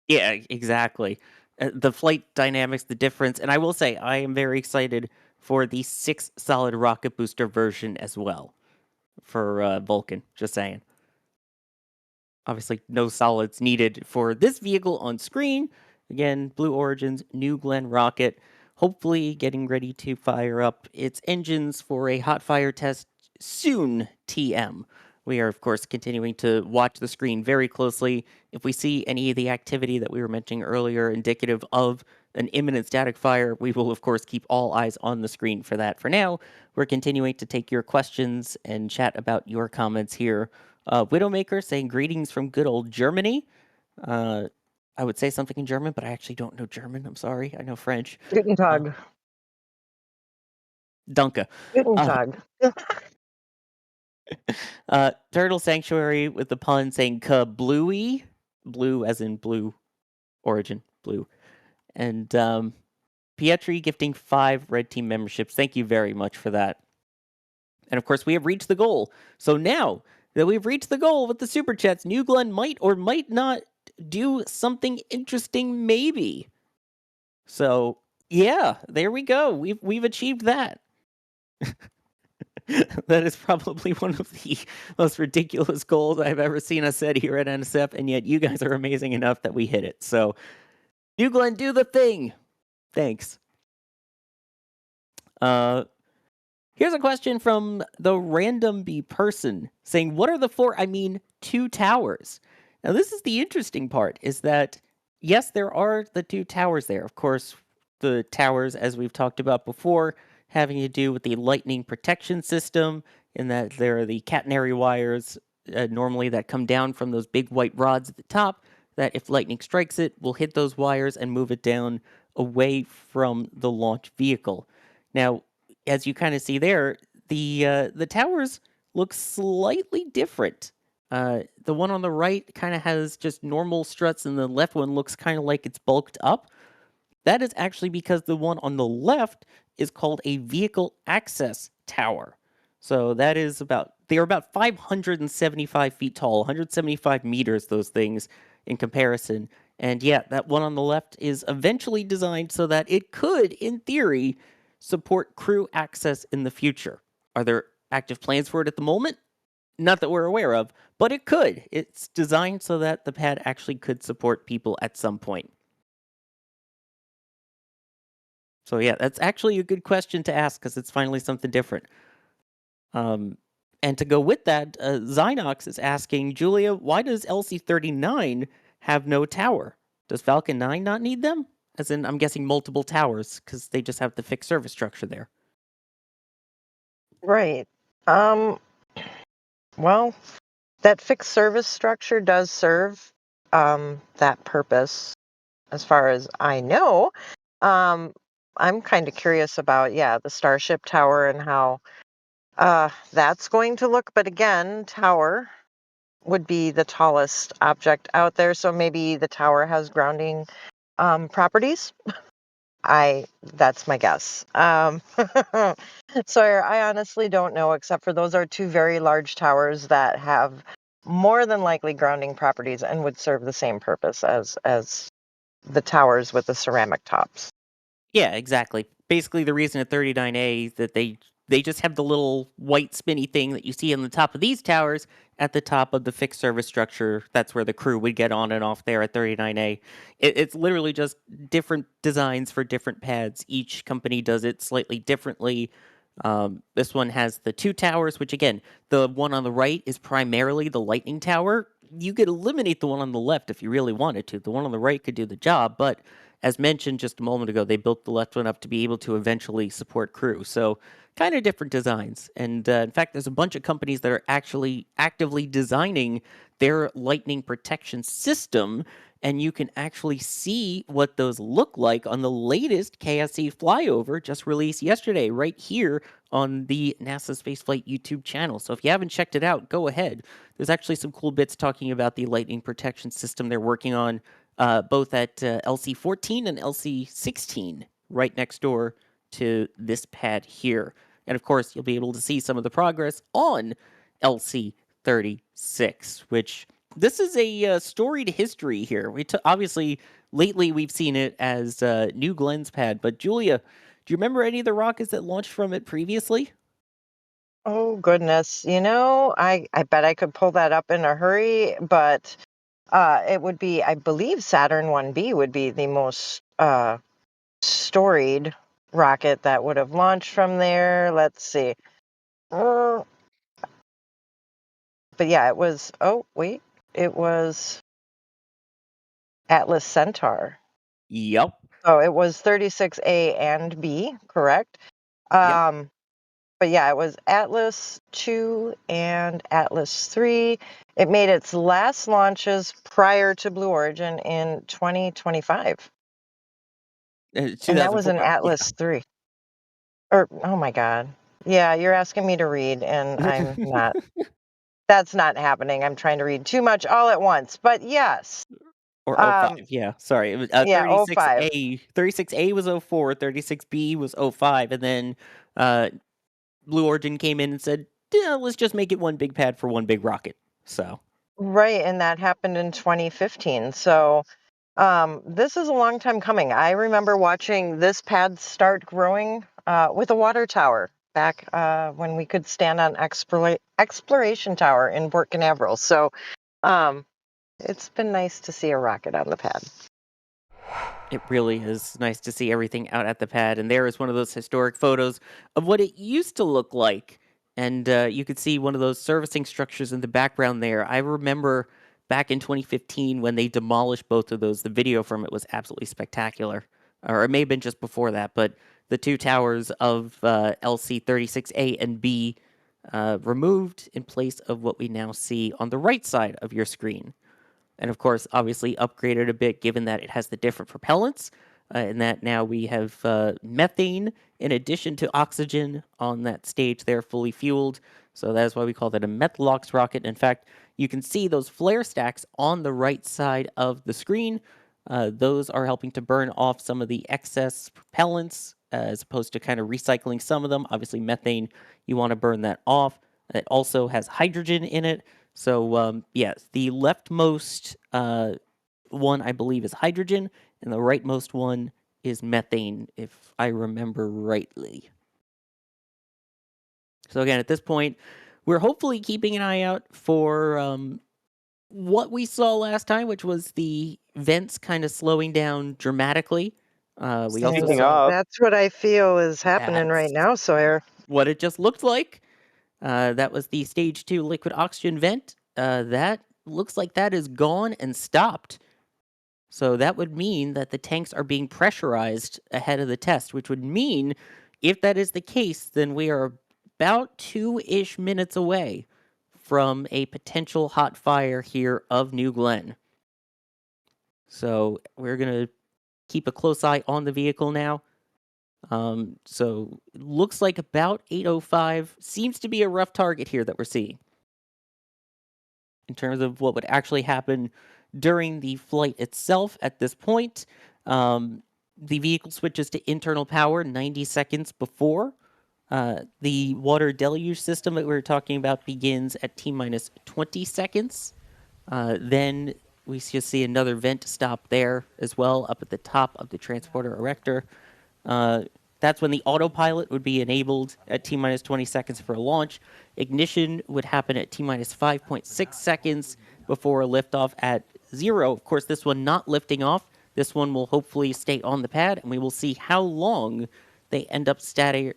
Yeah, exactly. The flight dynamics, the difference, and I will say I am very excited for the 6 solid rocket booster version as well for Vulcan. Just saying. Obviously, no solids needed for this vehicle on screen. Again, Blue Origin's New Glenn rocket, hopefully getting ready to fire up its engines for a hot fire test soon, TM. We are, of course, continuing to watch the screen very closely. If we see any of the activity that we were mentioning earlier indicative of an imminent static fire, we will, of course, keep all eyes on the screen for that. For now, we're continuing to take your questions and chat about your comments here. Widowmaker saying greetings from good old Germany. I would say something in German, but I actually don't know German. I'm sorry. I know French. Guten Tag. Danke. Guten Tag. Turtle Sanctuary with the pun saying bluey, blue as in blue origin, blue. And Pietri gifting 5 red team memberships. Thank you very much for that. And of course, we have reached the goal. So now that we've reached the goal with the super chats, New Glenn might or might not do something interesting, maybe. So yeah, there we go. We've achieved that. That is probably one of the most ridiculous goals I've ever seen us set here at NSF, and yet you guys are amazing enough that we hit it. So, New Glenn, do the thing. Thanks. Here's a question from the random bee person saying, what are the 2 towers? Now, this is the interesting part, is that, yes, there are the 2 towers there. Of course, the towers, as we've talked about before, having to do with the lightning protection system, in that there are the catenary wires normally that come down from those big white rods at the top, that if lightning strikes it, will hit those wires and move it down away from the launch vehicle. Now, as you kind of see there, the towers look slightly different. The one on the right kind of has just normal struts, and the left one looks kind of like it's bulked up. That is actually because the one on the left is called a vehicle access tower. So that is they're about 575 feet tall, 175 meters, those things in comparison. And yeah, that one on the left is eventually designed so that it could, in theory, support crew access in the future. Are there active plans for it at the moment? Not that we're aware of, but it could. It's designed so that the pad actually could support people at some point. So yeah, that's actually a good question to ask, because it's finally something different. And to go with that, Zynox is asking, Julia, why does LC-39 have no tower? Does Falcon 9 not need them? As in, I'm guessing multiple towers, because they just have the fixed service structure there. Right. well, that fixed service structure does serve that purpose, as far as I know. I'm kind of curious about, the Starship tower and how that's going to look. But again, tower would be the tallest object out there, so maybe the tower has grounding properties. That's my guess. Sawyer, I honestly don't know, except for those are two very large towers that have more than likely grounding properties and would serve the same purpose as the towers with the ceramic tops. Yeah, exactly. Basically, the reason at 39A that they just have the little white spinny thing that you see on the top of these towers at the top of the fixed service structure. That's where the crew would get on and off there at 39A. It's literally just different designs for different pads. Each company does it slightly differently. This one has the two towers, which again, the one on the right is primarily the Lightning Tower. You could eliminate the one on the left if you really wanted to. The one on the right could do the job, but as mentioned just a moment ago, they built the left one up to be able to eventually support crew. So kind of different designs. And in fact, there's a bunch of companies that are actually actively designing their lightning protection system. And you can actually see what those look like on the latest KSC flyover just released yesterday, right here on the NASA Spaceflight YouTube channel. So if you haven't checked it out, go ahead. There's actually some cool bits talking about the lightning protection system they're working on, both at LC14 and LC16, right next door to this pad here. And of course, you'll be able to see some of the progress on LC36, which this is a storied history here. Obviously, lately we've seen it as New Glen's pad, but Julia, do you remember any of the rockets that launched from it previously? Oh, goodness. I bet I could pull that up in a hurry, but it would be, I believe Saturn 1B would be the most storied rocket that would have launched from there. Let's see. But yeah, it was, it was Atlas Centaur. Yep. Oh, it was 36A and B, correct? Yep. But yeah, it was Atlas 2 and Atlas 3. It made its last launches prior to Blue Origin in 2025. And that was an Atlas 3. Oh my God. Yeah, you're asking me to read, and I'm not. That's not happening. I'm trying to read too much all at once. But yes. Or 05, yeah. Sorry. It was, 05. 36A was 04, 36B was 05, and then Blue Origin came in and said, let's just make it one big pad for one big rocket. So. Right, and that happened in 2015. So this is a long time coming. I remember watching this pad start growing with a water tower back when we could stand on Exploration Tower in Port Canaveral. So it's been nice to see a rocket on the pad. It really is nice to see everything out at the pad. And there is one of those historic photos of what it used to look like. And you could see one of those servicing structures in the background there. I remember back in 2015 when they demolished both of those. The video from it was absolutely spectacular. Or it may have been just before that. But the two towers of LC36A and B removed in place of what we now see on the right side of your screen. And of course, obviously upgraded a bit given that it has the different propellants, and that now we have methane in addition to oxygen on that stage there, fully fueled. So that's why we call that a Methalox rocket. In fact, you can see those flare stacks on the right side of the screen. Those are helping to burn off some of the excess propellants as opposed to kind of recycling some of them. Obviously, methane, you want to burn that off. It also has hydrogen in it. So, yes, the leftmost one, I believe, is hydrogen, and the rightmost one is methane, if I remember rightly. So, again, at this point, we're hopefully keeping an eye out for what we saw last time, which was the vents kind of slowing down dramatically. We also saw that's what I feel is happening right now, Sawyer. What it just looked like. That was the stage 2 liquid oxygen vent. That looks like that is gone and stopped. So that would mean that the tanks are being pressurized ahead of the test, which would mean if that is the case, then we are about 2-ish minutes away from a potential hot fire here of New Glenn. So we're going to keep a close eye on the vehicle now. So it looks like about 8:05 seems to be a rough target here that we're seeing. In terms of what would actually happen during the flight itself at this point, the vehicle switches to internal power 90 seconds before. The water deluge system that we were talking about begins at T-minus 20 seconds. Then we just see another vent stop there as well, up at the top of the transporter erector. That's when the autopilot would be enabled at T-minus 20 seconds for a launch. Ignition would happen at T-minus 5.6 seconds before a liftoff at 0. Of course, this one not lifting off. This one will hopefully stay on the pad, and we will see how long they end up static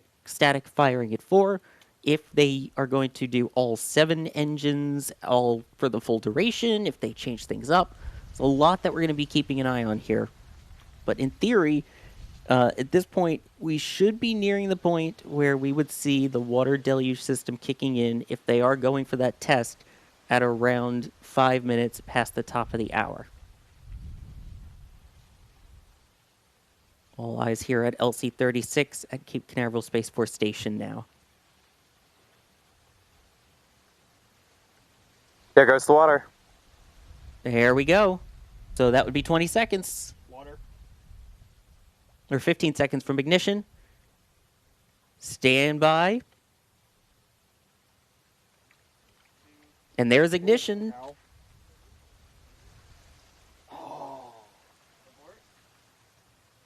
firing it for. If they are going to do all 7 engines, all for the full duration, if they change things up. There's a lot that we're going to be keeping an eye on here. But in theory, at this point, we should be nearing the point where we would see the water deluge system kicking in if they are going for that test at around 5 minutes past the top of the hour. All eyes here at LC-36 at Cape Canaveral Space Force Station now. There goes the water. There we go. So that would be 20 seconds. Water. Or 15 seconds from ignition. Stand by. And there's ignition.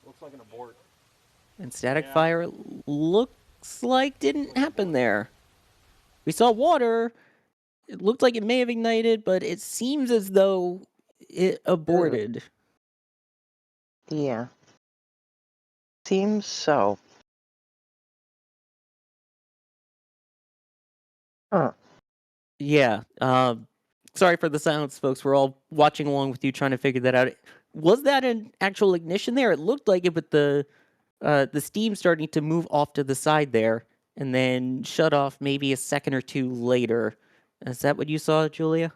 Looks like an abort. And static fire looks like didn't happen there. We saw water. It looked like it may have ignited, but it seems as though it aborted. Yeah. Seems so. Huh. Yeah. Sorry for the silence, folks. We're all watching along with you, trying to figure that out. Was that an actual ignition there? It looked like it, but the steam starting to move off to the side there, and then shut off maybe a second or two later. Is that what you saw, Julia?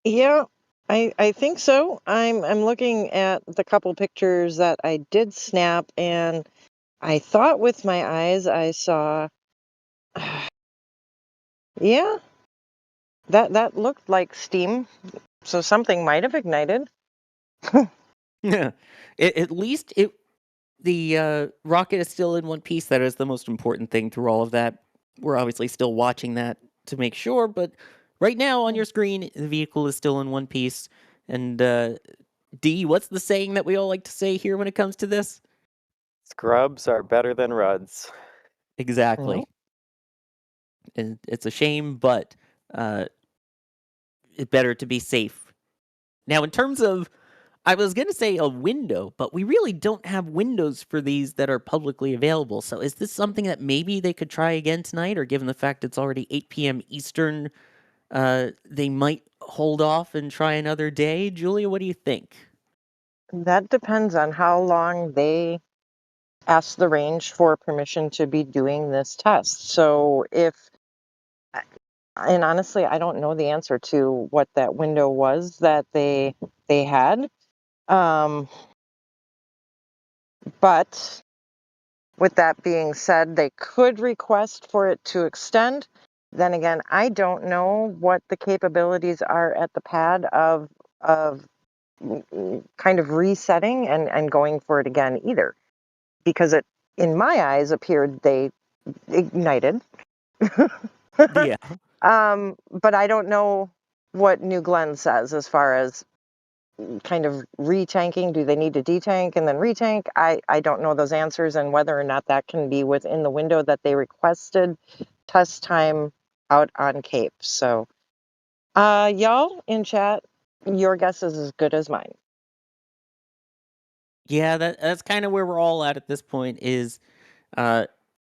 Yeah, I think so. I'm looking at the couple pictures that I did snap, and I thought with my eyes I saw, yeah, that looked like steam. So something might have ignited. Yeah. At least the rocket is still in one piece. That is the most important thing through all of that. We're obviously still watching that to make sure, but right now on your screen, the vehicle is still in one piece. And D, what's the saying that we all like to say here when it comes to this? Scrubs are better than ruds. Exactly. And it's a shame, but it's better to be safe. Now, in terms of, I was going to say a window, but we really don't have windows for these that are publicly available. So is this something that maybe they could try again tonight, or given the fact it's already 8 p.m. Eastern, they might hold off and try another day? Julia, what do you think? That depends on how long they ask the range for permission to be doing this test. So and honestly, I don't know the answer to what that window was that they had. But with that being said, they could request for it to extend. Then again, I don't know what the capabilities are at the pad of kind of resetting and going for it again either, because it, in my eyes, appeared they ignited. Yeah. But I don't know what New Glenn says as far as kind of retanking. Do they need to detank and then retank? I don't know those answers, and whether or not that can be within the window that they requested test time out on Cape. So y'all in chat, your guess is as good as mine. Yeah, that's kind of where we're all at this point is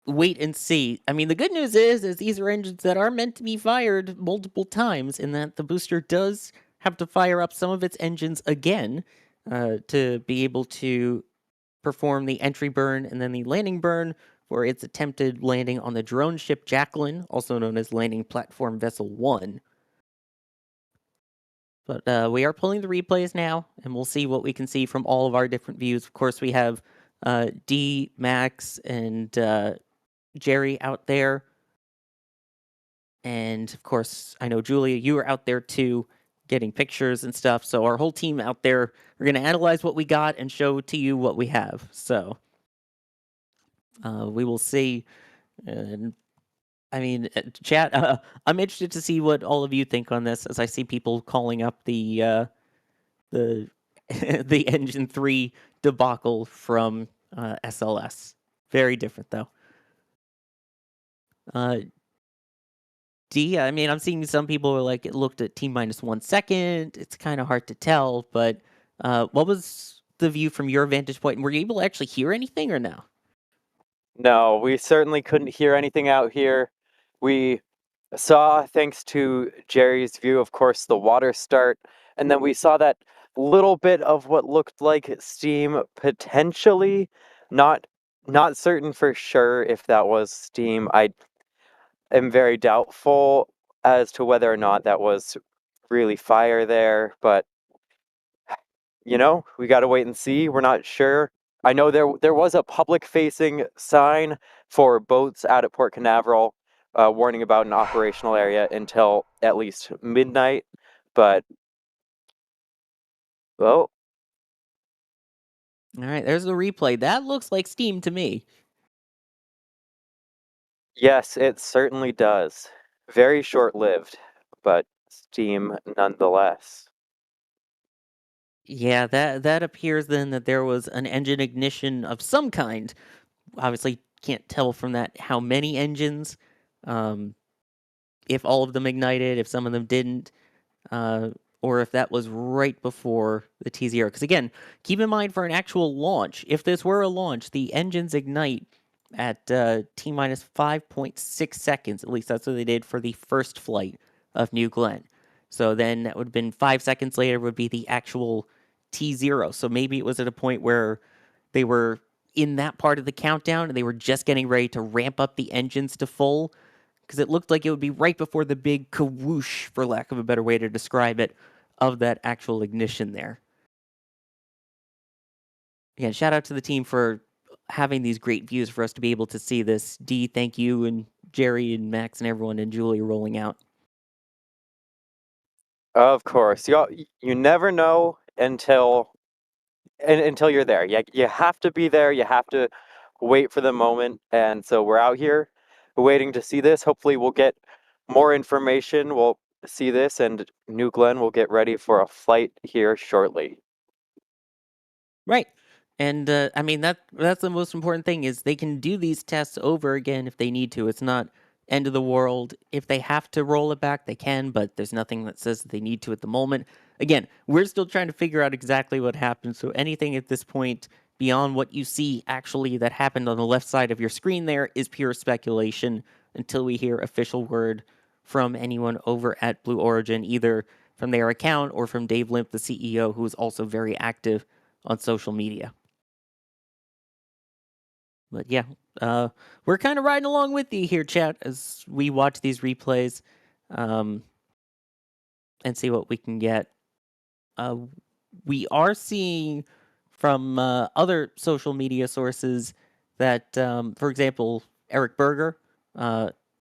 wait and see. I mean, the good news is these are engines that are meant to be fired multiple times, in that the booster does have to fire up some of its engines again to be able to perform the entry burn and then the landing burn for its attempted landing on the drone ship Jacqueline, also known as Landing Platform Vessel 1. But we are pulling the replays now, and we'll see what we can see from all of our different views. Of course, we have D, Max, and Jerry out there. And of course, I know, Julia, you were out there too, getting pictures and stuff. So our whole team out there, we're going to analyze what we got and show to you what we have. So we will see. And I mean, chat, I'm interested to see what all of you think on this, as I see people calling up the the Engine 3 debacle from SLS. Very different, though. D, I mean, I'm seeing some people are like, it looked at T-minus 1 second. It's kind of hard to tell, but what was the view from your vantage point? Were you able to actually hear anything or no? No, we certainly couldn't hear anything out here. We saw, thanks to Jerry's view, of course, the water start, and then we saw that little bit of what looked like steam potentially. Not certain for sure if that was steam. I am very doubtful as to whether or not that was really fire there, but we got to wait and see. We're not sure. I know there was a public-facing sign for boats out at Port Canaveral, warning about an operational area until at least midnight, but well, All right, there's the replay. That looks like steam to me. yes, it certainly does. Very short-lived, but steam nonetheless. Yeah, that appears then that there was an engine ignition of some kind. Obviously, can't tell from that how many engines, if all of them ignited, if some of them didn't, or if that was right before the T0. Because again, keep in mind for an actual launch, if this were a launch, the engines ignite at T-minus 5.6 seconds. At least that's what they did for the first flight of New Glenn. So then that would have been 5 seconds later would be the actual T0. So maybe it was at a point where they were in that part of the countdown and they were just getting ready to ramp up the engines to full, because it looked like it would be right before the big kawoosh, for lack of a better way to describe it, of that actual ignition there. Again, shout out to the team for having these great views for us to be able to see this. D, thank you, and Jerry and Max and everyone and Julie rolling out. Of course, you never know until you're there. You have to be there. You have to wait for the moment, and so we're out here waiting to see this. Hopefully, we'll get more information. We'll see this, and New Glenn will get ready for a flight here shortly. Right. And I mean, that's the most important thing, is they can do these tests over again if they need to. It's not end of the world. If they have to roll it back, they can, but there's nothing that says that they need to at the moment. Again, we're still trying to figure out exactly what happened. So anything at this point beyond what you see actually that happened on the left side of your screen there is pure speculation until we hear official word from anyone over at Blue Origin, either from their account or from Dave Limp, the CEO, who is also very active on social media. But yeah, we're kind of riding along with you here, chat, as we watch these replays and see what we can get. We are seeing from other social media sources that, for example, Eric Berger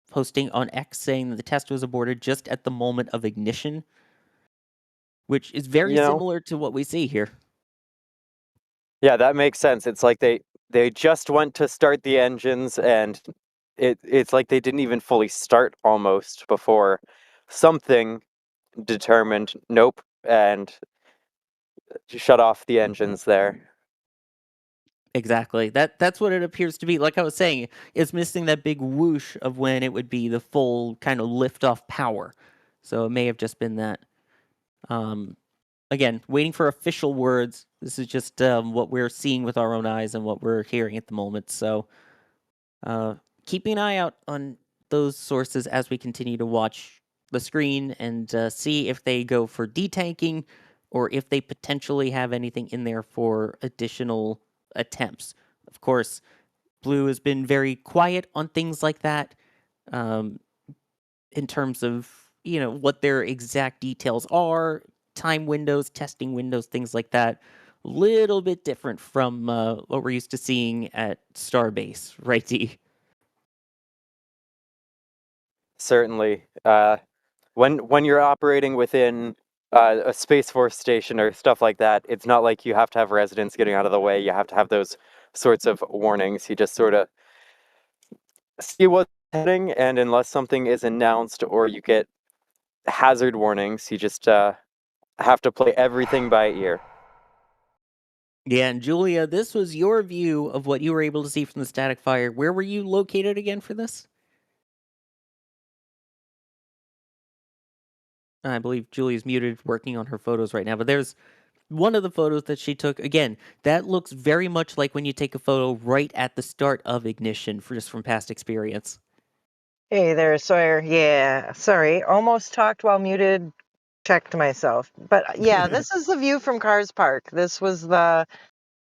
posting on X saying that the test was aborted just at the moment of ignition, which is very similar to what we see here. Yeah, that makes sense. It's like they just went to start the engines, and it's like they didn't even fully start almost before something determined, nope, and shut off the engines there. Exactly. That's what it appears to be. Like I was saying, it's missing that big whoosh of when it would be the full kind of lift-off power. So it may have just been that. Again, waiting for official words. This is just what we're seeing with our own eyes and what we're hearing at the moment. So keeping an eye out on those sources as we continue to watch the screen and see if they go for detanking or if they potentially have anything in there for additional attempts. Of course, Blue has been very quiet on things like that in terms of, what their exact details are. time windows, testing windows, things like that. A little bit different from what we're used to seeing at Starbase, right, Dee? Certainly. When you're operating within a Space Force station or stuff like that, it's not like you have to have residents getting out of the way. You have to have those sorts of warnings. You just sort of see what's happening, and unless something is announced or you get hazard warnings, you just have to play everything by ear. Yeah, and Julia, this was your view of what you were able to see from the static fire. Where were you located again for this? I believe Julia's muted, working on her photos right now, but there's one of the photos that she took. Again, that looks very much like when you take a photo right at the start of ignition, just from past experience. Hey there, Sawyer. Yeah, sorry. Almost talked while muted. Checked myself. But yeah, this is the view from Cars Park. This was the.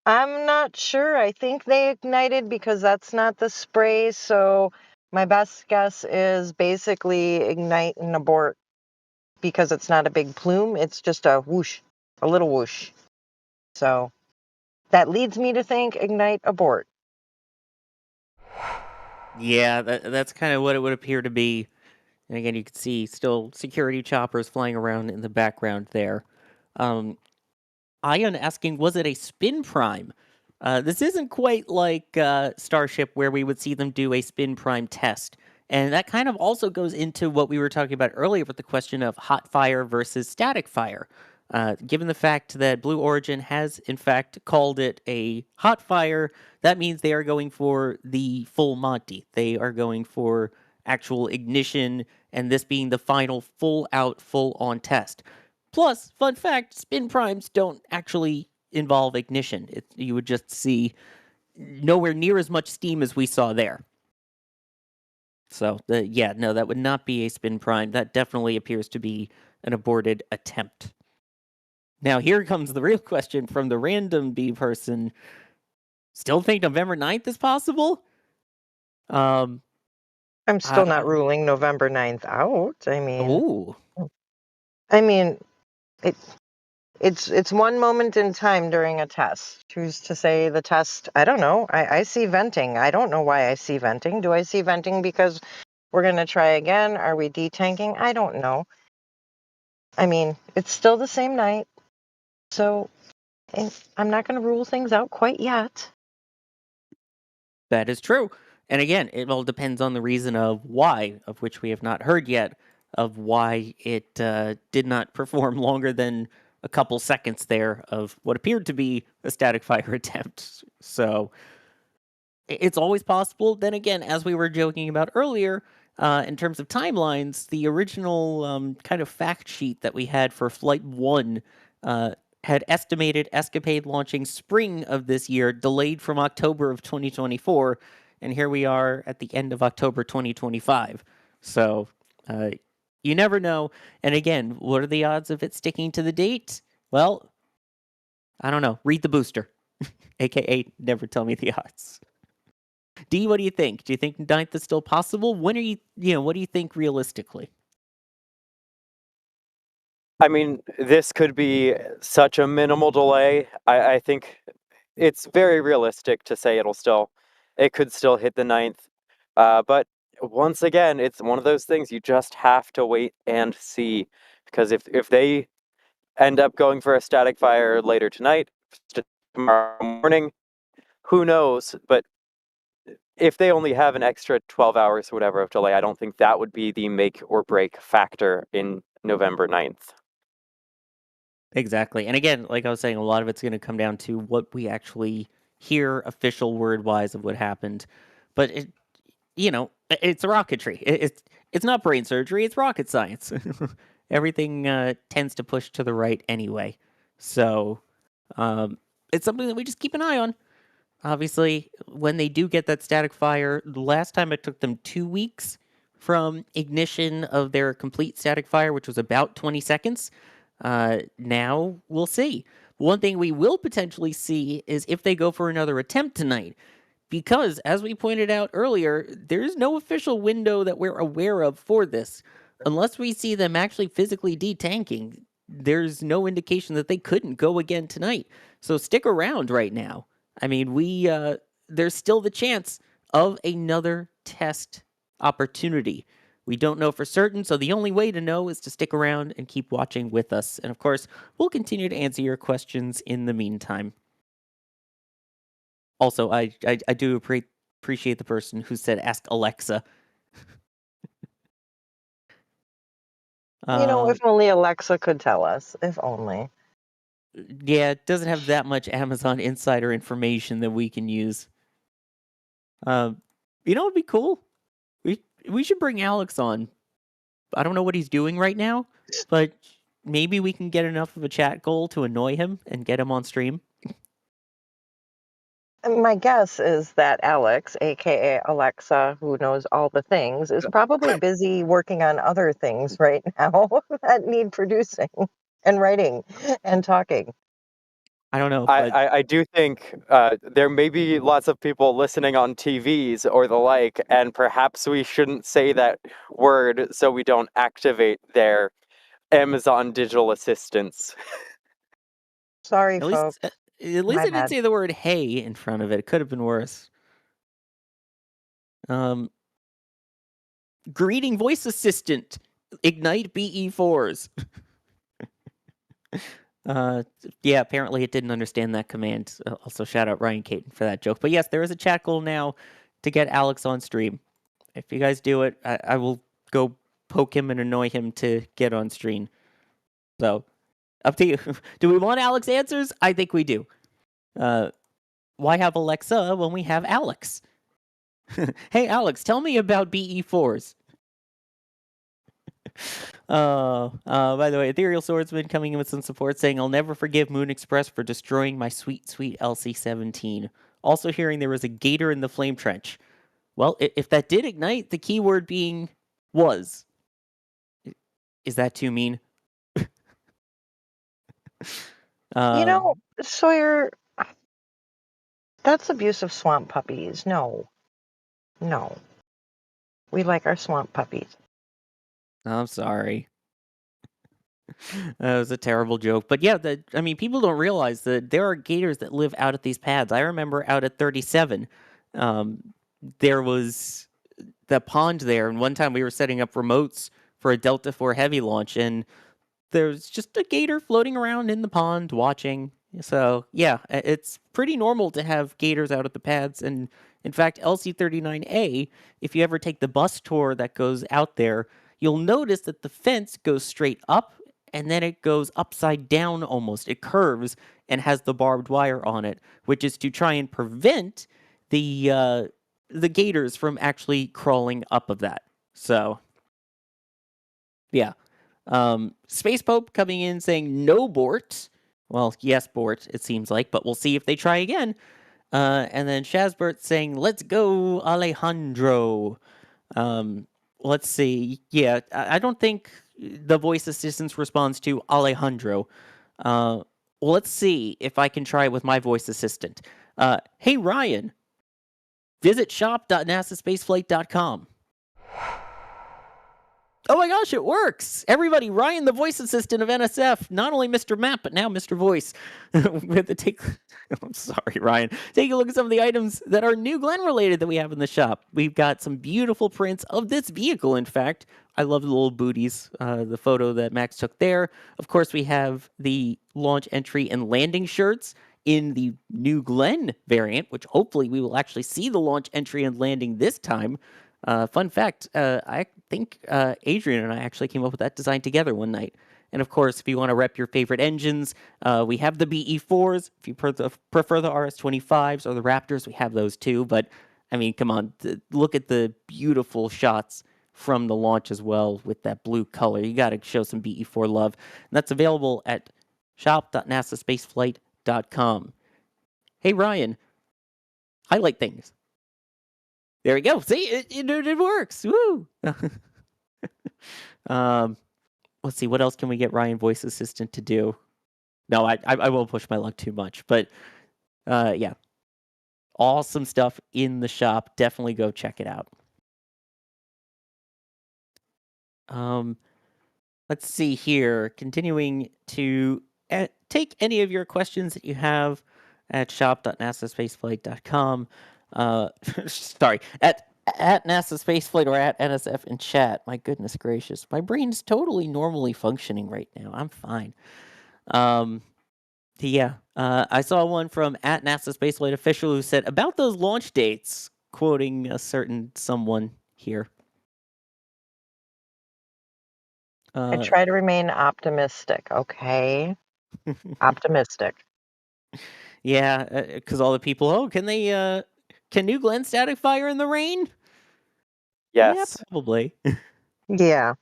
I'm not sure. I think they ignited because that's not the spray. So my best guess is basically ignite and abort because it's not a big plume. It's just a whoosh, a little whoosh. So that leads me to think ignite, abort. Yeah, that's kind of what it would appear to be. And again, you can see still security choppers flying around in the background there. Ion asking, was it a spin prime? This isn't quite like Starship, where we would see them do a spin prime test. And that kind of also goes into what we were talking about earlier with the question of hot fire versus static fire. Given the fact that Blue Origin has, in fact, called it a hot fire, that means they are going for the full Monty. They are going for actual ignition, and this being the final full-out, full-on test. Plus, fun fact, spin primes don't actually involve ignition. You would just see nowhere near as much steam as we saw there. So, yeah, no, that would not be a spin prime. That definitely appears to be an aborted attempt. Now, here comes the real question from the random bee person. Still think November 9th is possible? I'm still not ruling November 9th out. Ooh. I mean, it's one moment in time during a test. Who's to say the test? I don't know. I see venting. I don't know why I see venting. Do I see venting because we're going to try again? Are we detanking? I don't know. I mean, it's still the same night. So I'm not going to rule things out quite yet. That is true. And again, it all depends on the reason of why, of which we have not heard yet, of why it did not perform longer than a couple seconds there of what appeared to be a static fire attempt. So it's always possible. Then again, as we were joking about earlier, in terms of timelines, the original kind of fact sheet that we had for Flight 1 had estimated Escapade launching spring of this year, delayed from October of 2024, and here we are at the end of October 2025. So you never know. And again, what are the odds of it sticking to the date? Well, I don't know. Read the booster, aka never tell me the odds. Dee, what do you think? Do you think 9th is still possible? When are what do you think realistically? I mean, this could be such a minimal delay. I think it's very realistic to say it could still hit the 9th. But once again, it's one of those things you just have to wait and see. Because if they end up going for a static fire later tonight, tomorrow morning, who knows? But if they only have an extra 12 hours or whatever of delay, I don't think that would be the make or break factor in November 9th. Exactly. And again, like I was saying, a lot of it's going to come down to what we actually hear official word-wise of what happened. But it's rocketry. It's not brain surgery, it's rocket science. Everything tends to push to the right anyway. So it's something that we just keep an eye on. Obviously, when they do get that static fire, the last time it took them 2 weeks from ignition of their complete static fire, which was about 20 seconds. Now we'll see. One thing we will potentially see is if they go for another attempt tonight. Because, as we pointed out earlier, there's no official window that we're aware of for this. Unless we see them actually physically detanking, there's no indication that they couldn't go again tonight. So stick around right now. I mean, there's still the chance of another test opportunity. We don't know for certain, so the only way to know is to stick around and keep watching with us. And of course, we'll continue to answer your questions in the meantime. Also, I do appreciate the person who said, ask Alexa. If only Alexa could tell us. If only. Yeah, it doesn't have that much Amazon insider information that we can use. It'd be cool. We should bring Alex on. I don't know what he's doing right now, but maybe we can get enough of a chat goal to annoy him and get him on stream. My guess is that Alex, aka Alexa, who knows all the things, is probably busy working on other things right now that need producing and writing and talking. I don't know. I do think there may be lots of people listening on TVs or the like, and perhaps we shouldn't say that word so we don't activate their Amazon digital assistants. Sorry, At folks. least I didn't say the word "hey" in front of it. It could have been worse. Greeting voice assistant, ignite BE4s. Yeah, apparently it didn't understand that command. Also, shout out Ryan Caton for that joke. But yes, there is a chat goal now to get Alex on stream. If you guys do it, I will go poke him and annoy him to get on stream. So, up to you. Do we want Alex answers? I think we do. Why have Alexa when we have Alex? Hey, Alex, tell me about BE4s. By the way, Ethereal Swordsman coming in with some support saying, I'll never forgive Moon Express for destroying my sweet, sweet LC-17. Also hearing there was a gator in the flame trench. Well, if that did ignite, the keyword being was. Is that too mean? Sawyer, that's abuse of swamp puppies. No. We like our swamp puppies. I'm sorry. That was a terrible joke. But yeah, people don't realize that there are gators that live out at these pads. I remember out at 37, there was the pond there, and one time we were setting up remotes for a Delta IV Heavy launch, and there's just a gator floating around in the pond watching. So yeah, it's pretty normal to have gators out at the pads. And in fact, LC-39A, if you ever take the bus tour that goes out there, you'll notice that the fence goes straight up and then it goes upside down almost. It curves and has the barbed wire on it, which is to try and prevent the gators from actually crawling up of that. So yeah. Space Pope coming in saying no Bort. Well, yes, Bort, it seems like, but we'll see if they try again. And then Shazbert saying, let's go, Alejandro. Let's see. Yeah, I don't think the voice assistance responds to Alejandro. Let's see if I can try with my voice assistant. Hey, Ryan, visit shop.nasaspaceflight.com. Oh my gosh, it works! Everybody, Ryan, the voice assistant of NSF, not only Mr. Map, but now Mr. Voice. We have to take... I'm sorry, Ryan. Take a look at some of the items that are New Glenn related that we have in the shop. We've got some beautiful prints of this vehicle, in fact. I love the little booties, the photo that Max took there. Of course, we have the launch entry and landing shirts in the New Glenn variant, which hopefully we will actually see the launch entry and landing this time. Fun fact, I think Adrian and I actually came up with that design together one night. And of course, if you want to rep your favorite engines, we have the BE4s. If you prefer the RS-25s or the Raptors, we have those too. But, I mean, come on, look at the beautiful shots from the launch as well with that blue color. You got to show some BE4 love. And that's available at shop.nasaspaceflight.com. Hey, Ryan, highlight things. There we go. See, it works. Woo! Let's see. What else can we get Ryan Voice Assistant to do? No, I won't push my luck too much. But, yeah. Awesome stuff in the shop. Definitely go check it out. let's see here. Continuing to take any of your questions that you have at shop.nasaspaceflight.com. Sorry, at NASA Spaceflight or at NSF in chat. My goodness gracious. My brain's totally normally functioning right now. I'm fine. Yeah. I saw one from at NASA Spaceflight official who said about those launch dates, quoting a certain someone here. I try to remain optimistic, okay? Optimistic. Yeah, because all the people, can they, can New Glenn static fire in the rain? Yes. Yeah, probably. Yeah,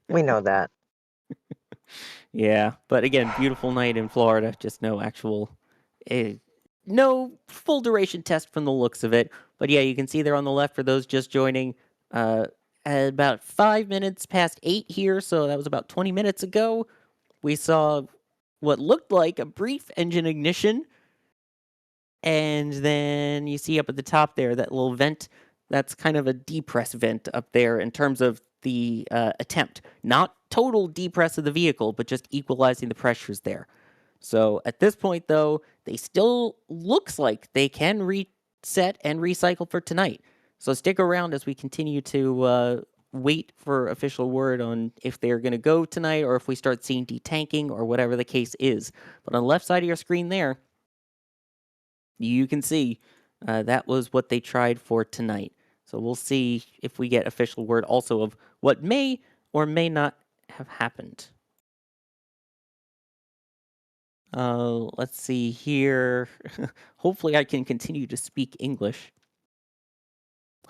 we know that. Yeah, but again, beautiful night in Florida. Just no actual, no full duration test from the looks of it. But yeah, you can see there on the left for those just joining. At about 5 minutes past 8 here, so that was about 20 minutes ago. We saw what looked like a brief engine ignition. And then you see up at the top there that little vent. That's kind of a depress vent up there in terms of the attempt. Not total depress of the vehicle, but just equalizing the pressures there. So at this point, though, they still looks like they can reset and recycle for tonight. So stick around as we continue to wait for official word on if they're going to go tonight or if we start seeing detanking or whatever the case is. But on the left side of your screen there, you can see that was what they tried for tonight. So we'll see if we get official word also of what may or may not have happened. Let's see here. Hopefully I can continue to speak English.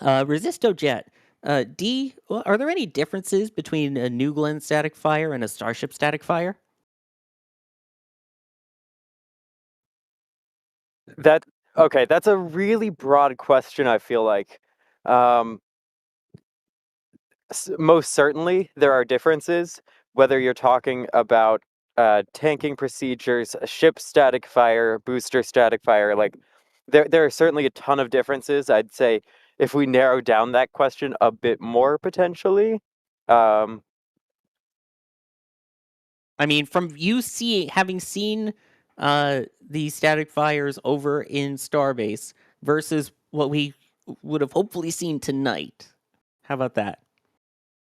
Resistojet. D, are there any differences between a New Glenn static fire and a Starship static fire? Okay, that's a really broad question, I feel like. Most certainly, there are differences, whether you're talking about tanking procedures, a ship static fire, booster static fire. Like, there are certainly a ton of differences. I'd say if we narrow down that question a bit more, potentially. I mean, from you having seen the static fires over in Starbase versus what we would have hopefully seen tonight. How about that?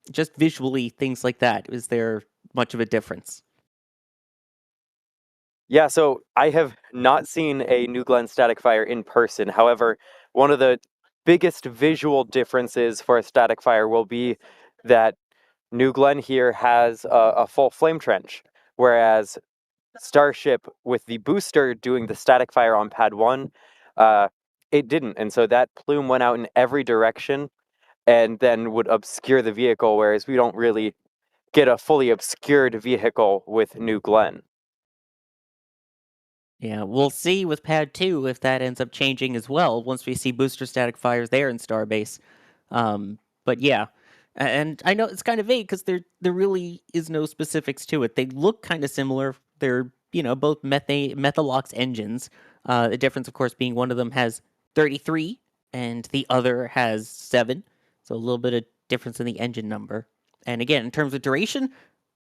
Just visually, things like that. Is there much of a difference? Yeah, so I have not seen a New Glenn static fire in person. However, one of the biggest visual differences for a static fire will be that New Glenn here has a full flame trench, whereas Starship with the booster doing the static fire on pad 1, it didn't. And so that plume went out in every direction and then would obscure the vehicle, whereas we don't really get a fully obscured vehicle with New Glenn. Yeah, we'll see with pad 2 if that ends up changing as well once we see booster static fires there in Starbase. But yeah, and I know it's kind of vague because there really is no specifics to it. They look kind of similar. They're both Methalox engines. The difference, of course, being one of them has 33 and the other has 7. So a little bit of difference in the engine number. And again, in terms of duration,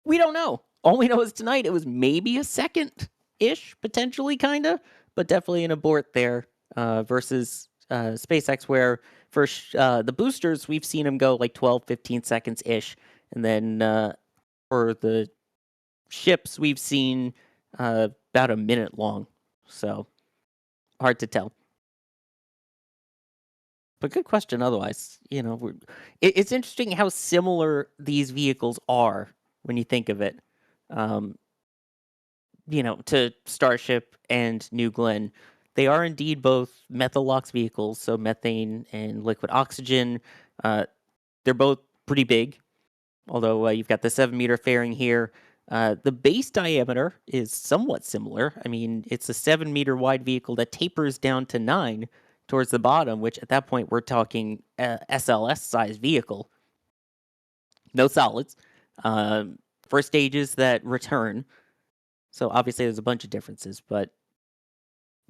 we don't know. All we know is tonight it was maybe a second-ish, potentially, kind of, but definitely an abort there versus SpaceX, where for the boosters, we've seen them go like 12, 15 seconds-ish. And then for the ships, we've seen about a minute long. So hard to tell. But good question otherwise. It's interesting how similar these vehicles are when you think of it. To Starship and New Glenn. They are indeed both Methalox vehicles, so methane and liquid oxygen. They're both pretty big, although you've got the 7-meter fairing here. The base diameter is somewhat similar. I mean, it's a 7-meter wide vehicle that tapers down to 9 towards the bottom, which at that point we're talking SLS-sized vehicle. No solids. For stages that return. So obviously there's a bunch of differences, but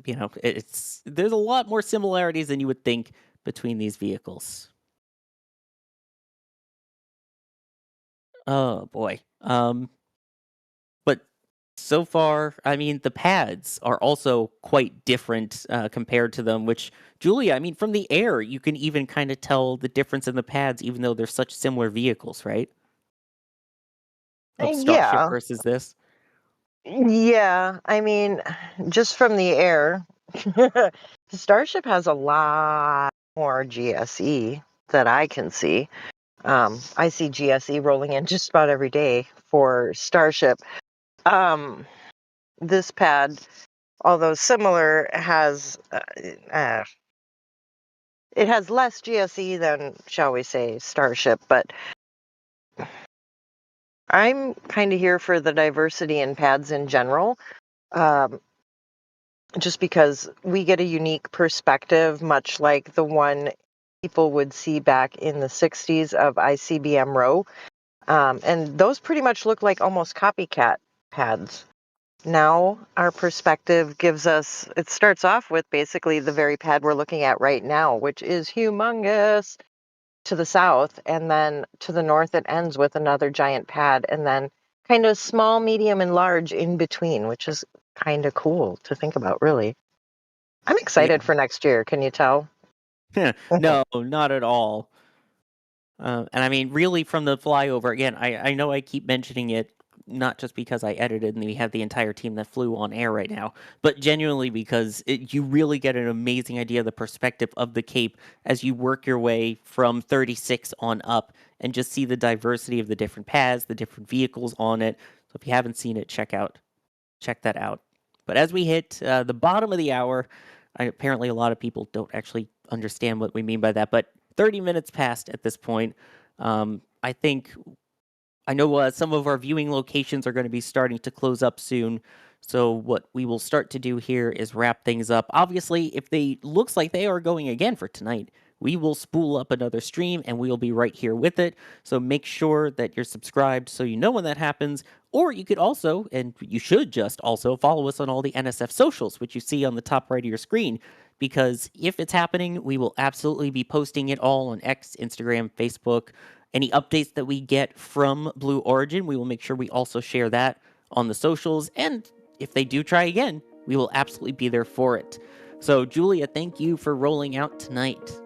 there's a lot more similarities than you would think between these vehicles. Oh boy. But so far, I mean, the pads are also quite different compared to them. Which, Julia, I mean, from the air, you can even kind of tell the difference in the pads, even though they're such similar vehicles, right? Of Starship Yeah. versus this. Yeah. I mean, just from the air, Starship has a lot more GSE that I can see. I see GSE rolling in just about every day for Starship. This pad, although similar, has it has less GSE than, shall we say, Starship, but I'm kind of here for the diversity in pads in general, just because we get a unique perspective, much like the one people would see back in the 60s of ICBM row. And those pretty much look like almost copycat pads. Now our perspective gives us, it starts off with basically the very pad we're looking at right now, which is humongous to the south, and then to the north it ends with another giant pad, and then kind of small, medium, and large in between, which is kind of cool to think about, really. I'm excited for next year, can you tell? No, not at all. And I mean, really, from the flyover, again, I know I keep mentioning it, not just because I edited and we have the entire team that flew on air right now, but genuinely because you really get an amazing idea of the perspective of the Cape as you work your way from 36 on up and just see the diversity of the different paths, the different vehicles on it. So if you haven't seen it, check that out. But as we hit the bottom of the hour, apparently a lot of people don't actually understand what we mean by that, but 30 minutes past at this point. I know some of our viewing locations are going to be starting to close up soon. So what we will start to do here is wrap things up. Obviously, if they looks like they are going again for tonight, we will spool up another stream and we'll be right here with it. So make sure that you're subscribed so you know when that happens. Or you could also, and you should just also, follow us on all the NSF socials, which you see on the top right of your screen. Because if it's happening, we will absolutely be posting it all on X, Instagram, Facebook. Any updates that we get from Blue Origin, we will make sure we also share that on the socials. And if they do try again, we will absolutely be there for it. So, Julia, thank you for rolling out tonight.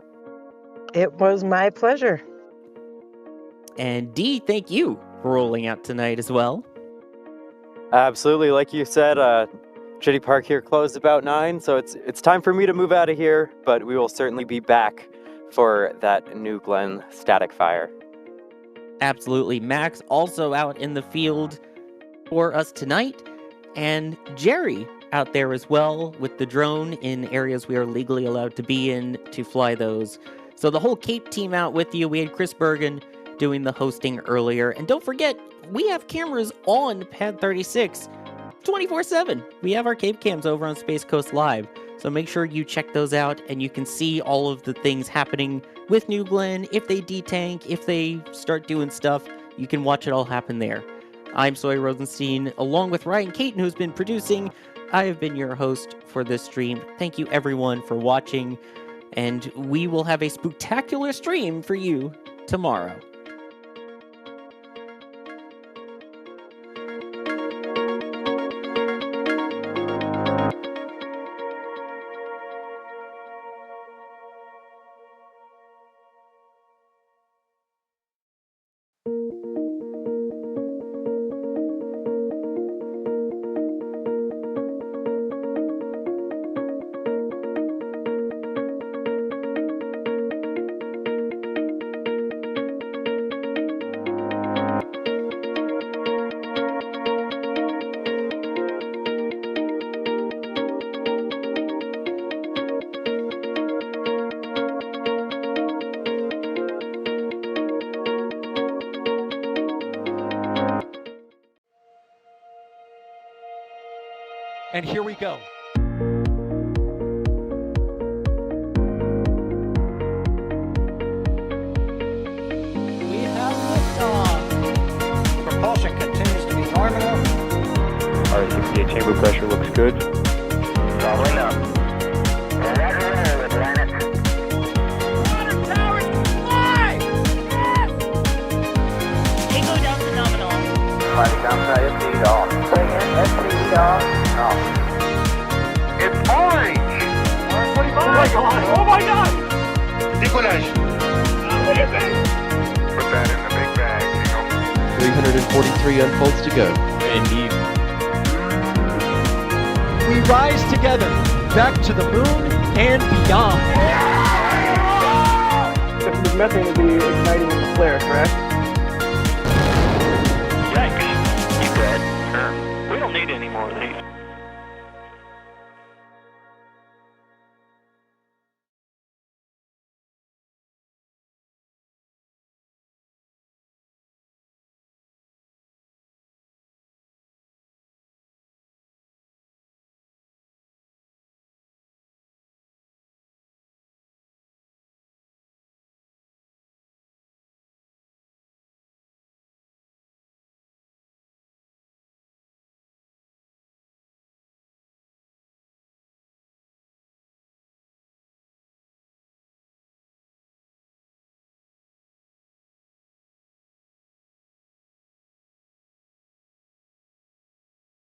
It was my pleasure. And Dee, thank you for rolling out tonight as well. Absolutely. Like you said, Chitty Park here closed about 9, so it's time for me to move out of here, but we will certainly be back for that New Glenn static fire. Absolutely. Max also out in the field for us tonight, and Jerry out there as well with the drone in areas we are legally allowed to be in to fly those. So the whole Cape team out with you. We had Chris Bergen doing the hosting earlier, and don't forget, we have cameras on Pad 36 24/7. We have our Cape cams over on Space Coast Live. So make sure you check those out and you can see all of the things happening with New Glenn. If they detank, if they start doing stuff, you can watch it all happen there. I'm Sawyer Rosenstein, along with Ryan Caton, who's been producing. I have been your host for this stream. Thank you everyone for watching, and we will have a spectacular stream for you tomorrow. And here we go. We have liftoff. Propulsion continues to be nominal. R68 chamber pressure looks good. Following up. Roger, planet. Water powered fly! Yes! Tango Delta 143 unfolds to go. Indeed. We rise together back to the moon and beyond. There's methane to be igniting in the flare, correct? Yikes. You dead? We don't need any more of these.